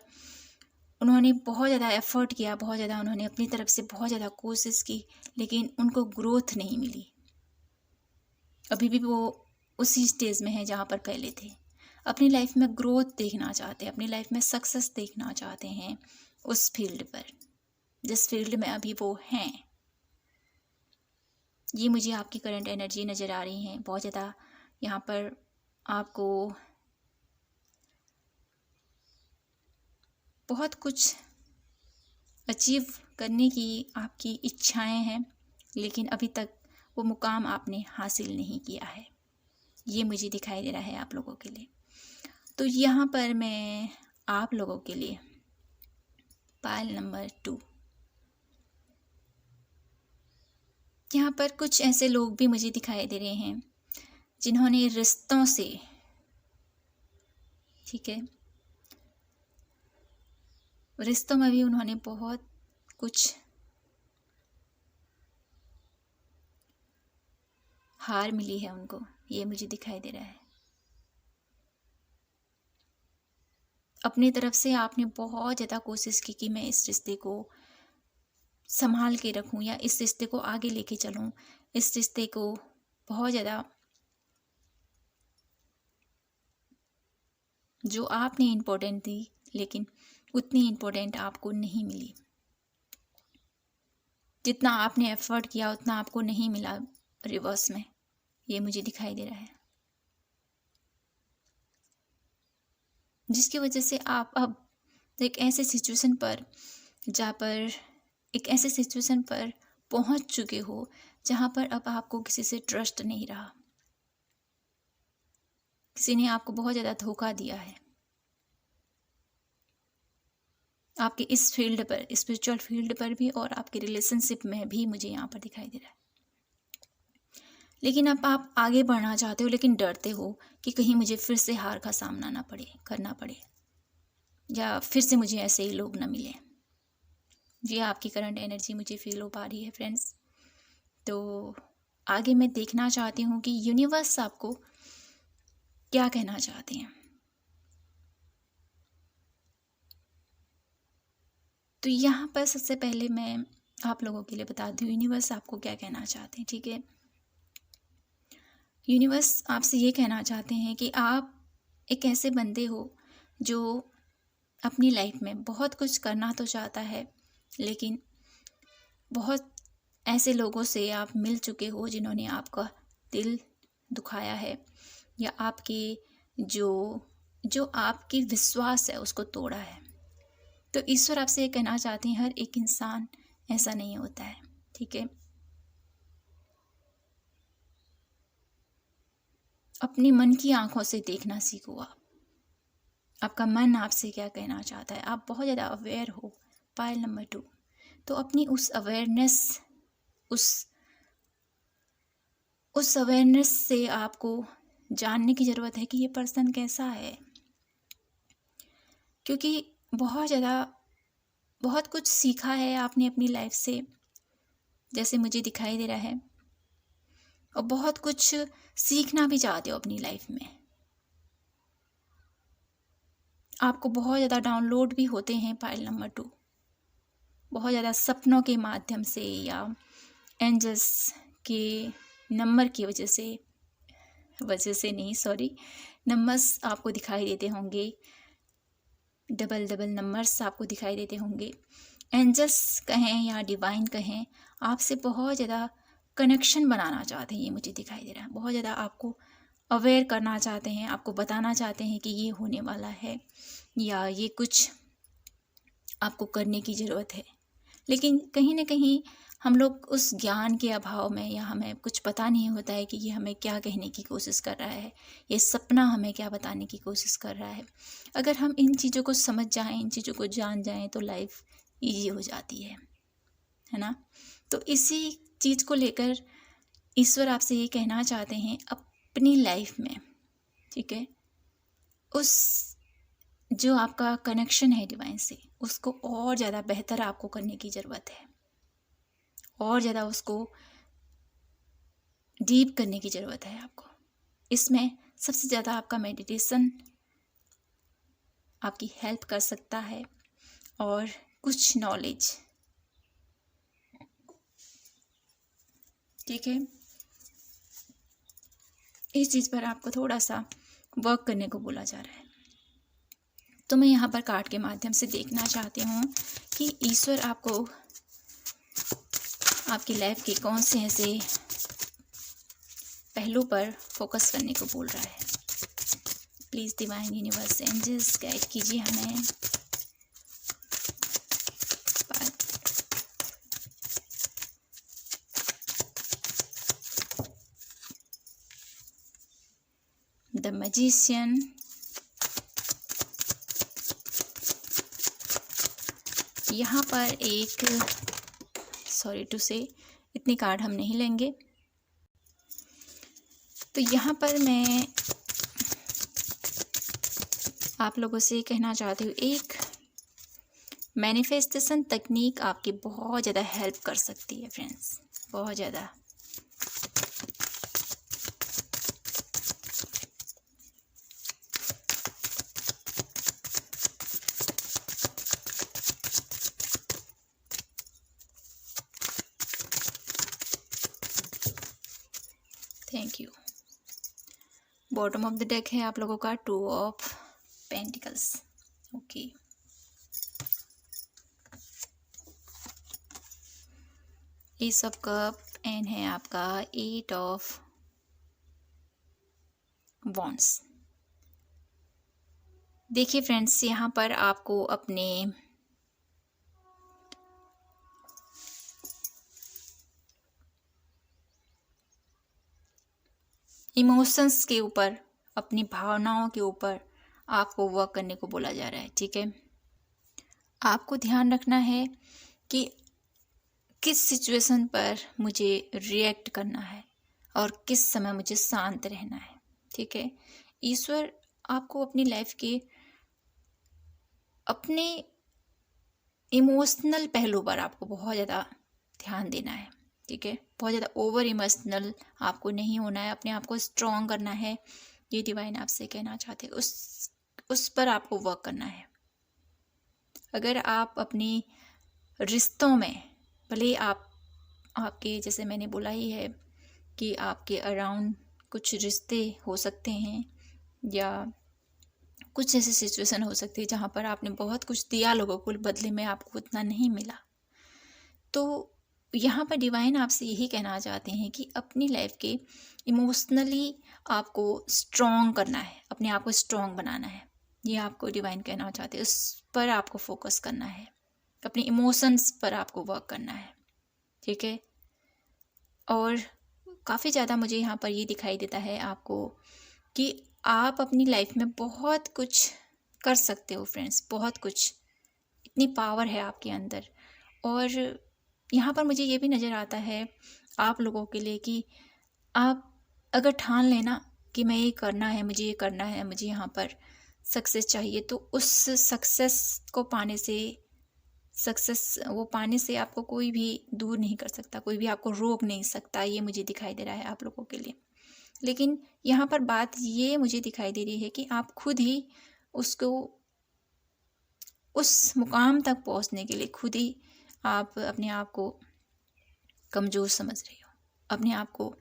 S1: उन्होंने बहुत ज़्यादा एफर्ट किया, बहुत ज़्यादा उन्होंने अपनी तरफ से बहुत ज़्यादा कोशिश की, लेकिन उनको ग्रोथ नहीं मिली। अभी भी वो उसी स्टेज में है जहाँ पर पहले थे। अपनी लाइफ में ग्रोथ देखना चाहते हैं, अपनी लाइफ में सक्सेस देखना चाहते हैं उस फील्ड पर, जिस फील्ड में अभी वो हैं। ये मुझे आपकी करंट एनर्जी नज़र आ रही है। बहुत ज़्यादा यहाँ पर आपको बहुत कुछ अचीव करने की आपकी इच्छाएं हैं, लेकिन अभी तक वो मुकाम आपने हासिल नहीं किया है, ये मुझे दिखाई दे रहा है आप लोगों के लिए। तो यहाँ पर मैं आप लोगों के लिए पायल नंबर 2, यहाँ पर कुछ ऐसे लोग भी मुझे दिखाई दे रहे हैं जिन्होंने रिश्तों से, ठीक है, रिश्तों में भी उन्होंने बहुत कुछ हार मिली है उनको, ये मुझे दिखाई दे रहा है। अपनी तरफ से आपने बहुत ज़्यादा कोशिश की कि मैं इस रिश्ते को संभाल के रखूं, या इस रिश्ते को आगे लेके चलूं, इस रिश्ते को बहुत ज़्यादा जो आपने इम्पोर्टेंट दी, लेकिन उतनी इम्पोर्टेंट आपको नहीं मिली। जितना आपने एफर्ट किया उतना आपको नहीं मिला रिवर्स में, ये मुझे दिखाई दे रहा है। जिसकी वजह से आप अब एक ऐसे सिचुएशन पर पहुंच चुके हो जहां पर अब आपको किसी से ट्रस्ट नहीं रहा। किसी ने आपको बहुत ज़्यादा धोखा दिया है आपके इस फील्ड पर, स्पिरिचुअल फील्ड पर भी, और आपके रिलेशनशिप में भी मुझे यहाँ पर दिखाई दे रहा है। लेकिन अब आप आगे बढ़ना चाहते हो, लेकिन डरते हो कि कहीं मुझे फिर से हार का सामना करना पड़े, या फिर से मुझे ऐसे ही लोग ना मिले। जी, आपकी करंट एनर्जी मुझे फील हो पा रही है फ्रेंड्स। तो आगे मैं देखना चाहती हूँ कि यूनिवर्स आपको क्या कहना चाहते हैं। तो यहाँ पर सबसे पहले मैं आप लोगों के लिए बता दूँ यूनिवर्स आपको क्या कहना चाहते हैं, ठीक है। यूनिवर्स आपसे ये कहना चाहते हैं कि आप एक ऐसे बंदे हो जो अपनी लाइफ में बहुत कुछ करना तो चाहता है, लेकिन बहुत ऐसे लोगों से आप मिल चुके हो जिन्होंने आपका दिल दुखाया है, या आपकी जो आपकी विश्वास है उसको तोड़ा है। तो ईश्वर आपसे ये कहना चाहते हैं, हर एक इंसान ऐसा नहीं होता है, ठीक है। अपने मन की आंखों से देखना सीखो। आपका मन आपसे क्या कहना चाहता है। आप बहुत ज़्यादा अवेयर हो पायल नंबर 2, तो अपनी उस अवेयरनेस से आपको जानने की ज़रूरत है कि ये पर्सन कैसा है, क्योंकि बहुत कुछ सीखा है आपने अपनी लाइफ से, जैसे मुझे दिखाई दे रहा है, और बहुत कुछ सीखना भी चाहते हो अपनी लाइफ में। आपको बहुत ज़्यादा डाउनलोड भी होते हैं पाइल नंबर 2, बहुत ज़्यादा सपनों के माध्यम से या एंजल्स के नंबर की वजह से नहीं, सॉरी, नंबर्स आपको दिखाई देते होंगे, डबल नंबर्स आपको दिखाई देते होंगे। एंजल्स कहें या डिवाइन कहें, आपसे बहुत ज़्यादा कनेक्शन बनाना चाहते हैं, ये मुझे दिखाई दे रहा है। बहुत ज़्यादा आपको अवेयर करना चाहते हैं, आपको बताना चाहते हैं कि ये होने वाला है या ये कुछ आपको करने की ज़रूरत है। लेकिन कहीं ना कहीं हम लोग उस ज्ञान के अभाव में, या हमें कुछ पता नहीं होता है कि ये हमें क्या कहने की कोशिश कर रहा है, ये सपना हमें क्या बताने की कोशिश कर रहा है। अगर हम इन चीज़ों को समझ जाएं, इन चीज़ों को जान जाएं, तो लाइफ ईजी हो जाती है ना। तो इसी चीज़ को लेकर ईश्वर आपसे ये कहना चाहते हैं, अपनी लाइफ में, ठीक है, उस जो आपका कनेक्शन है डिवाइन से, उसको और ज़्यादा बेहतर आपको करने की ज़रूरत है, और ज़्यादा उसको डीप करने की ज़रूरत है आपको। इसमें सबसे ज़्यादा आपका मेडिटेशन आपकी हेल्प कर सकता है, और कुछ नॉलेज, ठीक है, इस चीज़ पर आपको थोड़ा सा वर्क करने को बोला जा रहा है। तो मैं यहाँ पर कार्ड के माध्यम से देखना चाहती हूँ कि ईश्वर आपको आपकी लाइफ के कौन से ऐसे पहलू पर फोकस करने को बोल रहा है। Please divine universe angels guide कीजिए हमें। द मैजिशियन, यहाँ पर एक, सॉरी टू से, इतनी कार्ड हम नहीं लेंगे। तो यहाँ पर मैं आप लोगों से कहना चाहती हूँ, एक मैनिफेस्टेशन तकनीक आपकी बहुत ज़्यादा हेल्प कर सकती है फ्रेंड्स, बहुत ज़्यादा। Thank you. Bottom of the deck है आप लोगों का 2 of pentacles, okay. S of cup and है आपका 8 ऑफ वॉन्ड्स। देखिए फ्रेंड्स, यहाँ पर आपको अपने इमोशंस के ऊपर, अपनी भावनाओं के ऊपर आपको वर्क करने को बोला जा रहा है, ठीक है। आपको ध्यान रखना है कि किस सिचुएशन पर मुझे रिएक्ट करना है और किस समय मुझे शांत रहना है, ठीक है। ईश्वर आपको अपनी लाइफ के अपने इमोशनल पहलू पर आपको बहुत ज़्यादा ध्यान देना है, ठीक है। बहुत ज़्यादा ओवर इमोशनल आपको नहीं होना है, अपने आप को स्ट्रॉन्ग करना है, ये डिवाइन आपसे कहना चाहते हैं। उस पर आपको वर्क करना है। अगर आप अपनी रिश्तों में, भले आपके, जैसे मैंने बोला ही है कि आपके अराउंड कुछ रिश्ते हो सकते हैं, या कुछ ऐसी सिचुएशन हो सकती है जहाँ पर आपने बहुत कुछ दिया लोगों को, बदले में आपको उतना नहीं मिला। तो यहाँ पर डिवाइन आपसे यही कहना चाहते हैं कि अपनी लाइफ के इमोशनली आपको स्ट्रॉन्ग करना है, अपने आप को स्ट्रॉन्ग बनाना है, ये आपको डिवाइन कहना चाहते हैं। उस पर आपको फोकस करना है, अपने इमोशंस पर आपको वर्क करना है, ठीक है। और काफ़ी ज़्यादा मुझे यहाँ पर ये दिखाई देता है आपको कि आप अपनी लाइफ में बहुत कुछ कर सकते हो फ्रेंड्स, बहुत कुछ, इतनी पावर है आपके अंदर। और यहाँ पर मुझे ये भी नज़र आता है आप लोगों के लिए कि आप अगर ठान लेना कि मैं ये करना है, मुझे ये करना है, मुझे यहाँ पर सक्सेस चाहिए, तो उस सक्सेस को पाने से, सक्सेस वो पाने से आपको कोई भी दूर नहीं कर सकता, कोई भी आपको रोक नहीं सकता। ये मुझे दिखाई दे रहा है आप लोगों के लिए। लेकिन यहाँ पर बात ये मुझे दिखाई दे रही है कि आप खुद ही उसको, उस मुकाम तक पहुँचने के लिए खुद ही आप अपने आप को कमज़ोर समझ रहे हो, अपने आप को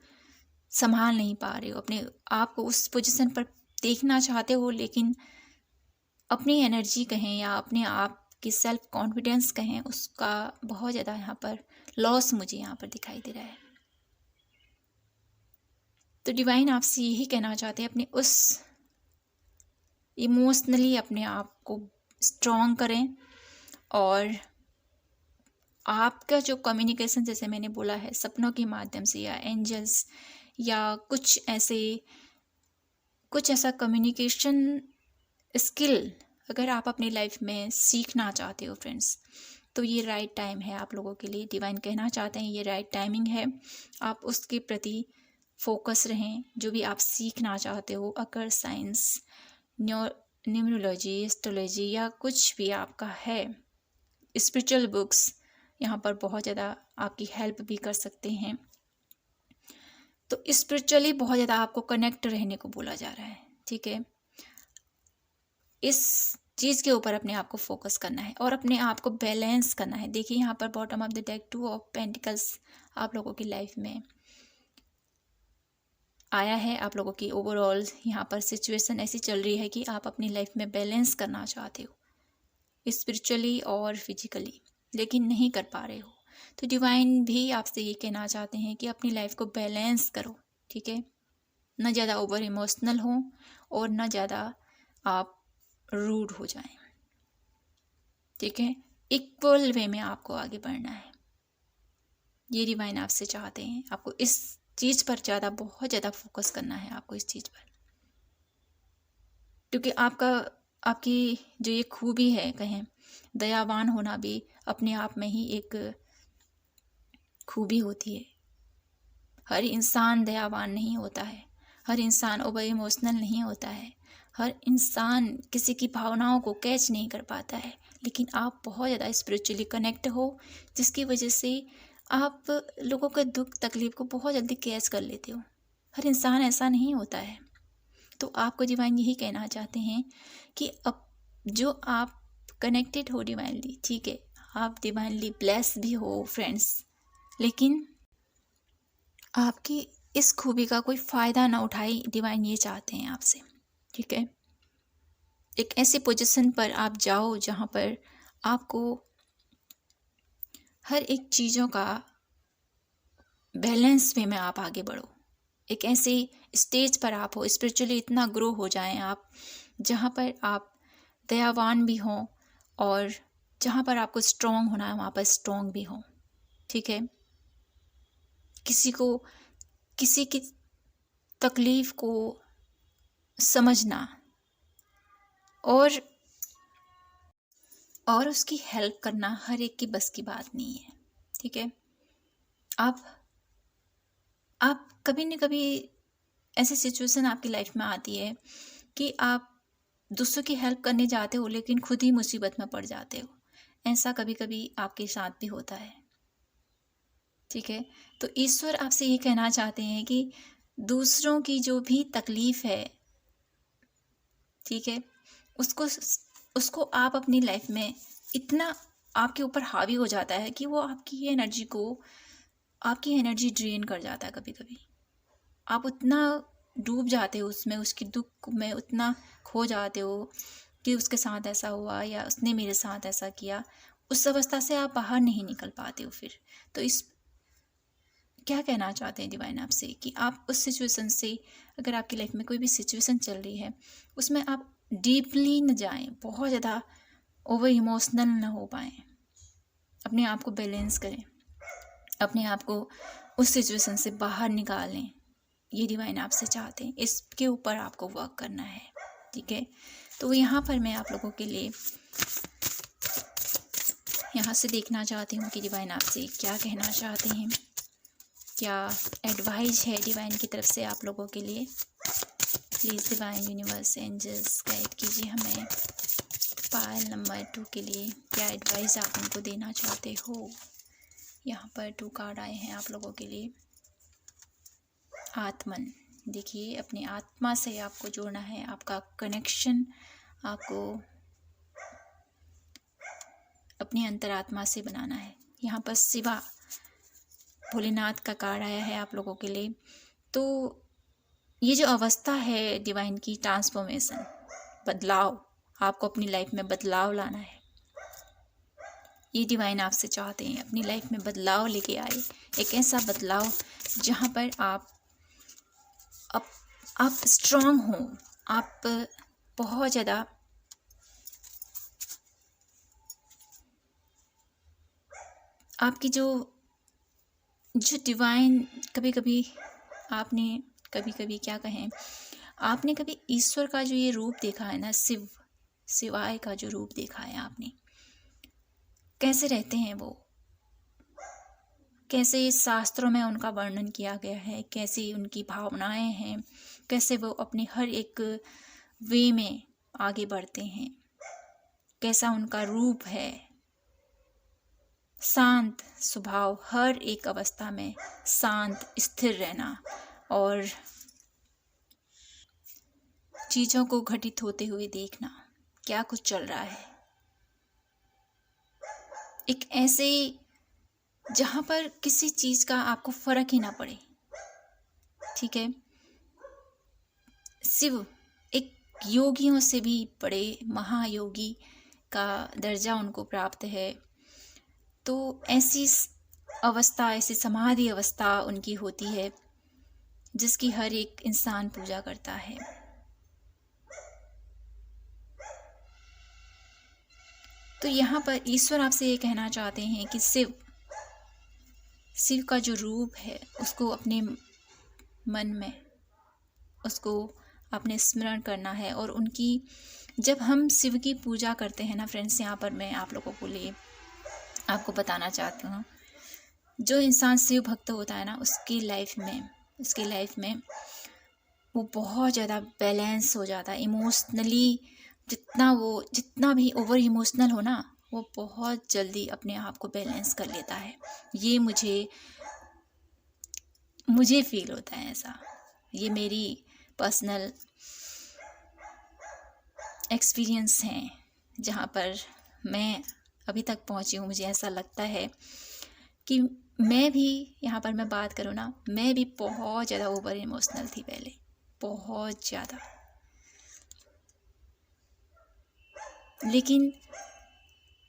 S1: संभाल नहीं पा रहे हो, अपने आप को उस पोजीशन पर देखना चाहते हो, लेकिन अपनी एनर्जी कहें या अपने आप की सेल्फ कॉन्फिडेंस कहें, उसका बहुत ज़्यादा यहाँ पर लॉस मुझे यहाँ पर दिखाई दे रहा है। तो डिवाइन आपसे यही कहना चाहते हैं, अपने उस इमोशनली अपने आप को स्ट्रॉन्ग करें। और आपका जो कम्युनिकेशन, जैसे मैंने बोला है, सपनों के माध्यम से या एंजल्स या कुछ ऐसा कम्युनिकेशन स्किल अगर आप अपनी लाइफ में सीखना चाहते हो फ्रेंड्स, तो ये राइट टाइम है आप लोगों के लिए। डिवाइन कहना चाहते हैं ये राइट टाइमिंग है, आप उसके प्रति फोकस रहें। जो भी आप सीखना चाहते हो, अकर साइंस, न्यूमरोलॉजी, एस्ट्रोलॉजी या कुछ भी आपका है, स्पिरिचुअल बुक्स यहाँ पर बहुत ज़्यादा आपकी हेल्प भी कर सकते हैं। तो स्पिरिचुअली बहुत ज़्यादा आपको कनेक्ट रहने को बोला जा रहा है, ठीक है। इस चीज़ के ऊपर अपने आप को फोकस करना है और अपने आप को बैलेंस करना है। देखिए यहाँ पर bottom of the deck 2 of pentacles आप लोगों की लाइफ में आया है। आप लोगों की ओवरऑल यहाँ पर सिचुएशन ऐसी चल रही है कि आप अपनी लाइफ में बैलेंस करना चाहते हो, स्पिरिचुअली और फिजिकली, लेकिन नहीं कर पा रहे हो। तो डिवाइन भी आपसे ये कहना चाहते हैं कि अपनी लाइफ को बैलेंस करो, ठीक है। न ज़्यादा ओवर इमोशनल हो और न ज़्यादा आप रूड हो जाएं, ठीक है। इक्वल वे में आपको आगे बढ़ना है, ये डिवाइन आपसे चाहते हैं। आपको इस चीज़ पर ज़्यादा, बहुत ज़्यादा फोकस करना है आपको इस चीज़ पर, क्योंकि आपकी जो ये खूबी है, कहें दयावान होना भी अपने आप में ही एक खूबी होती है। हर इंसान दयावान नहीं होता है, हर इंसान ओवर इमोशनल नहीं होता है, हर इंसान किसी की भावनाओं को कैच नहीं कर पाता है। लेकिन आप बहुत ज़्यादा स्पिरिचुअली कनेक्ट हो, जिसकी वजह से आप लोगों के दुख तकलीफ को बहुत जल्दी कैच कर लेते हो। हर इंसान ऐसा नहीं होता है। तो आपको डिवाइन यही कहना चाहते हैं कि अब जो आप कनेक्टेड हो डिवाइनली, ठीक है, आप डिवाइनली ब्लेस भी हो फ्रेंड्स, लेकिन आपकी इस खूबी का कोई फ़ायदा ना उठाए, डिवाइन ये चाहते हैं आपसे, ठीक है। एक ऐसी पोजीशन पर आप जाओ जहाँ पर आपको हर एक चीज़ों का बैलेंस वे में आप आगे बढ़ो। एक ऐसी स्टेज पर आप हो, स्पिरिचुअली इतना ग्रो हो जाएं आप, जहाँ पर आप दयावान भी हों और जहाँ पर आपको स्ट्रॉन्ग होना है वहाँ पर स्ट्रॉन्ग भी हो, ठीक है। किसी की तकलीफ़ को समझना और उसकी हेल्प करना हर एक की बस की बात नहीं है, ठीक है। आप कभी न कभी ऐसी सिचुएशन आपकी लाइफ में आती है कि आप दूसरों की हेल्प करने जाते हो लेकिन खुद ही मुसीबत में पड़ जाते हो। ऐसा कभी कभी आपके साथ भी होता है, ठीक है। तो ईश्वर आपसे ये कहना चाहते हैं कि दूसरों की जो भी तकलीफ़ है, ठीक है, उसको आप अपनी लाइफ में इतना आपके ऊपर हावी हो जाता है कि वो आपकी एनर्जी ड्रेन कर जाता है। कभी कभी आप उतना डूब जाते हो उसमें, उसके दुख में उतना खो जाते हो कि उसके साथ ऐसा हुआ या उसने मेरे साथ ऐसा किया, उस अवस्था से आप बाहर नहीं निकल पाते हो फिर। तो क्या कहना चाहते हैं डिवाइन आपसे कि आप उस सिचुएशन से, अगर आपकी लाइफ में कोई भी सिचुएशन चल रही है, उसमें आप डीपली न जाएं, बहुत ज़्यादा ओवर इमोशनल ना हो पाएं, अपने आप को बैलेंस करें, अपने आप को उस सिचुएशन से बाहर निकालें। ये डिवाइन आपसे चाहते हैं, इसके ऊपर आपको वर्क करना है, ठीक है। तो यहाँ पर मैं आप लोगों के लिए यहाँ से देखना चाहती हूँ कि डिवाइन आपसे क्या कहना चाहते हैं, क्या एडवाइस है डिवाइन की तरफ से आप लोगों के लिए। Please divine universe angels guide कीजिए हमें पायल नंबर 2 के लिए, क्या एडवाइस आप उनको देना चाहते हो। यहाँ पर 2 कार्ड आए हैं आप लोगों के लिए। आत्मन, देखिए अपनी आत्मा से आपको जोड़ना है, आपका कनेक्शन आपको अपनी अंतरात्मा से बनाना है। यहाँ पर शिवा भोलेनाथ का कार्ड आया है आप लोगों के लिए। तो ये जो अवस्था है डिवाइन की, ट्रांसफॉर्मेशन, बदलाव, आपको अपनी लाइफ में बदलाव लाना है। ये डिवाइन आपसे चाहते हैं अपनी लाइफ में बदलाव लेके आए, एक ऐसा बदलाव जहाँ पर आप स्ट्रांग हो, आप बहुत ज़्यादा आपकी जो डिवाइन, कभी कभी क्या कहें, आपने कभी ईश्वर का जो ये रूप देखा है ना, शिवाय का जो रूप देखा है आपने, कैसे रहते हैं वो, कैसे शास्त्रों में उनका वर्णन किया गया है, कैसी उनकी भावनाएं हैं, कैसे वो अपने हर एक वे में आगे बढ़ते हैं, कैसा उनका रूप है, शांत स्वभाव, हर एक अवस्था में शांत स्थिर रहना और चीज़ों को घटित होते हुए देखना, क्या कुछ चल रहा है, एक ऐसे जहाँ पर किसी चीज़ का आपको फर्क ही ना पड़े। ठीक है, शिव एक योगियों से भी बड़े महायोगी का दर्जा उनको प्राप्त है। तो ऐसी अवस्था, ऐसी समाधि अवस्था उनकी होती है जिसकी हर एक इंसान पूजा करता है। तो यहाँ पर ईश्वर आपसे ये कहना चाहते हैं कि शिव का जो रूप है उसको अपने मन में, उसको अपने स्मरण करना है। और उनकी, जब हम शिव की पूजा करते हैं ना फ्रेंड्स, यहाँ पर मैं आप लोगों को लिए आपको बताना चाहती हूँ, जो इंसान शिव भक्त होता है ना, उसकी लाइफ में वो बहुत ज़्यादा बैलेंस हो जाता है इमोशनली। जितना भी ओवर इमोशनल हो ना, वो बहुत जल्दी अपने आप को बैलेंस कर लेता है। ये मुझे फील होता है ऐसा, ये मेरी पर्सनल एक्सपीरियंस हैं जहाँ पर मैं अभी तक पहुँची हूँ। मुझे ऐसा लगता है कि मैं भी, यहाँ पर मैं बात करूँ ना, मैं भी बहुत ज़्यादा ओवर इमोशनल थी पहले, बहुत ज़्यादा। लेकिन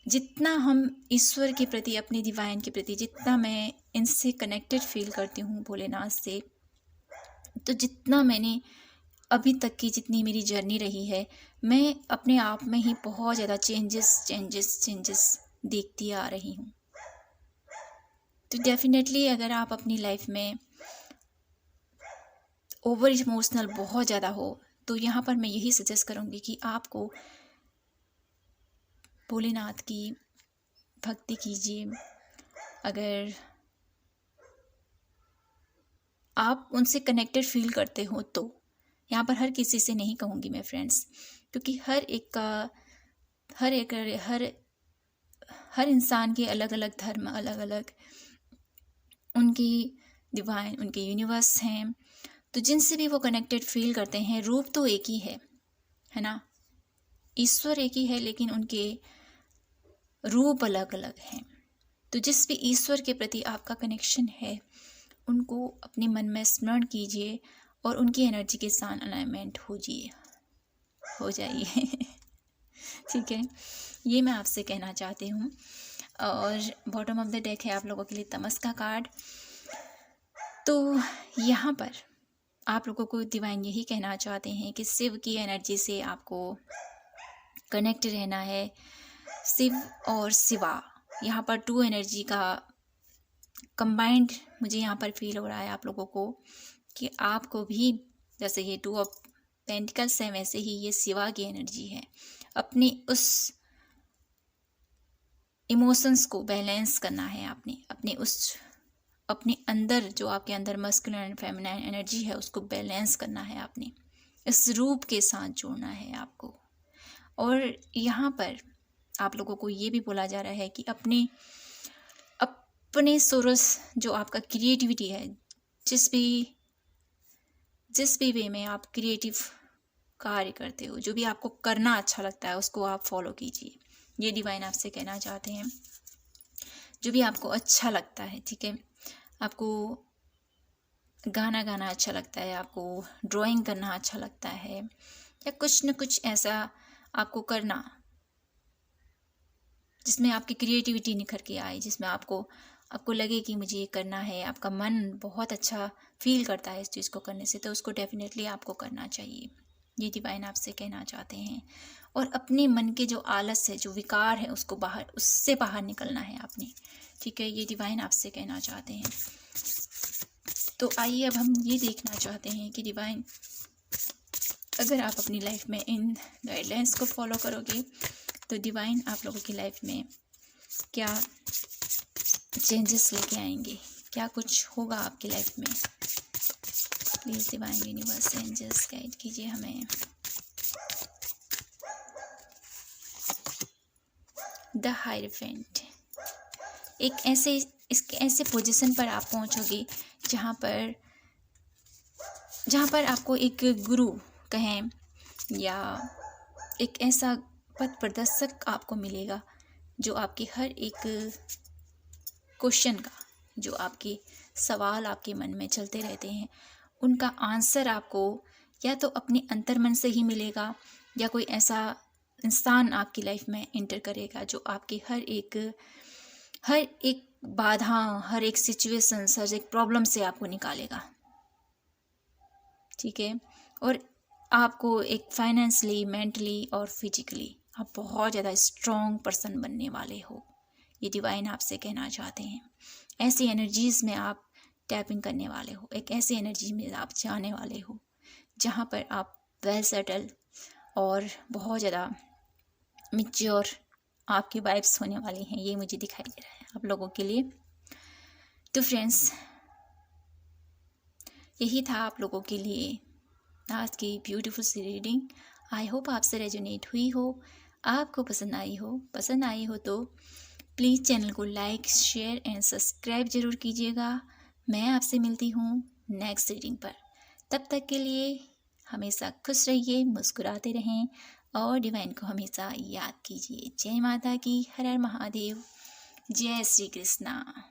S1: जितना हम ईश्वर के प्रति, अपने डिवाइन के प्रति, जितना मैं इनसे कनेक्टेड फील करती हूँ, भोलेनाथ से, तो जितना मैंने अभी तक की जितनी मेरी जर्नी रही है, मैं अपने आप में ही बहुत ज़्यादा चेंजेस देखती आ रही हूँ। तो डेफिनेटली अगर आप अपनी लाइफ में ओवर इमोशनल बहुत ज़्यादा हो, तो यहाँ पर मैं यही सजेस्ट करूँगी कि आपको भोलेनाथ की भक्ति कीजिए। अगर आप उनसे कनेक्टेड फील करते हो तो, यहाँ पर हर किसी से नहीं कहूँगी मैं फ्रेंड्स, क्योंकि हर इंसान के अलग अलग धर्म, अलग अलग उनकी डिवाइन, उनके यूनिवर्स हैं। तो जिनसे भी वो कनेक्टेड फील करते हैं, रूप तो एक ही है ना, ईश्वर एक ही है, लेकिन उनके रूप अलग अलग हैं। तो जिस भी ईश्वर के प्रति आपका कनेक्शन है, उनको अपने मन में स्मरण कीजिए और उनकी एनर्जी के साथ अलाइनमेंट हो जाइए। ठीक है, ये मैं आपसे कहना चाहती हूँ। और बॉटम ऑफ द डेक है आप लोगों के लिए तमस का कार्ड। तो यहाँ पर आप लोगों को डिवाइन यही कहना चाहते हैं कि शिव की एनर्जी से आपको कनेक्ट रहना है। शिव और शिवा, यहाँ पर 2 एनर्जी का कंबाइंड मुझे यहाँ पर फील हो रहा है आप लोगों को, कि आपको भी जैसे ये 2 ऑफ पेंटिकल्स है, वैसे ही ये शिवा की एनर्जी है। अपनी उस इमोशंस को बैलेंस करना है आपने, अपने अंदर जो आपके अंदर मस्कुलिन एंड फेमिनाइन एनर्जी है उसको बैलेंस करना है आपने, इस रूप के साथ जोड़ना है आपको। और यहाँ पर आप लोगों को ये भी बोला जा रहा है कि अपने सोर्स जो आपका क्रिएटिविटी है, जिस भी वे में आप क्रिएटिव कार्य करते हो, जो भी आपको करना अच्छा लगता है उसको आप फॉलो कीजिए। ये डिवाइन आपसे कहना चाहते हैं, जो भी आपको अच्छा लगता है, ठीक है, आपको गाना गाना अच्छा लगता है, आपको ड्राइंग करना अच्छा लगता है, या कुछ न कुछ ऐसा आपको करना जिसमें आपकी क्रिएटिविटी निखर के आए, जिसमें आपको लगे कि मुझे ये करना है, आपका मन बहुत अच्छा फील करता है इस चीज़ को करने से, तो उसको डेफिनेटली आपको करना चाहिए। ये डिवाइन आपसे कहना चाहते हैं। और अपने मन के जो आलस है, जो विकार है, उससे बाहर निकलना है आपने, ठीक है, ये डिवाइन आपसे कहना चाहते हैं। तो आइए अब हम ये देखना चाहते हैं कि डिवाइन, अगर आप अपनी लाइफ में इन गाइडलाइंस को फॉलो करोगे तो डिवाइन आप लोगों की लाइफ में क्या चेंजेस लेके आएंगे, क्या कुछ होगा आपकी लाइफ में। Please divine universe angels guide कीजिए हमें। द हायरफेंट, एक ऐसे पोजीशन पर आप पहुंचोगे जहां पर आपको एक गुरु कहें या एक ऐसा पथ प्रदर्शक आपको मिलेगा जो आपके हर एक क्वेश्चन का, जो आपके सवाल आपके मन में चलते रहते हैं, उनका आंसर आपको या तो अपने अंतर्मन से ही मिलेगा, या कोई ऐसा इंसान आपकी लाइफ में एंटर करेगा जो आपकी हर एक बाधा, हर एक सिचुएशन, हर एक प्रॉब्लम से आपको निकालेगा, ठीक है। और आपको एक फाइनेंशियली, मेंटली और फिजिकली आप बहुत ज़्यादा स्ट्रॉन्ग पर्सन बनने वाले हो, ये डिवाइन आपसे कहना चाहते हैं। ऐसी एनर्जीज़ में आप टैपिंग करने वाले हो, एक ऐसी एनर्जी में आप जाने वाले हो जहाँ पर आप वेल सेटल और बहुत ज़्यादा मैच्योर आपकी वाइब्स होने वाली हैं, ये मुझे दिखाई दे रहा है आप लोगों के लिए। तो फ्रेंड्स, यही था आप लोगों के लिए आज की ब्यूटीफुल सी रीडिंग। आई होप आपसे रेजोनेट हुई हो, आपको पसंद आई हो तो प्लीज़ चैनल को लाइक, शेयर एंड सब्सक्राइब ज़रूर कीजिएगा। मैं आपसे मिलती हूँ नेक्स्ट रीडिंग पर। तब तक के लिए हमेशा खुश रहिए, मुस्कुराते रहें और डिवाइन को हमेशा याद कीजिए। जय माता की, हर हर महादेव, जय श्री कृष्णा।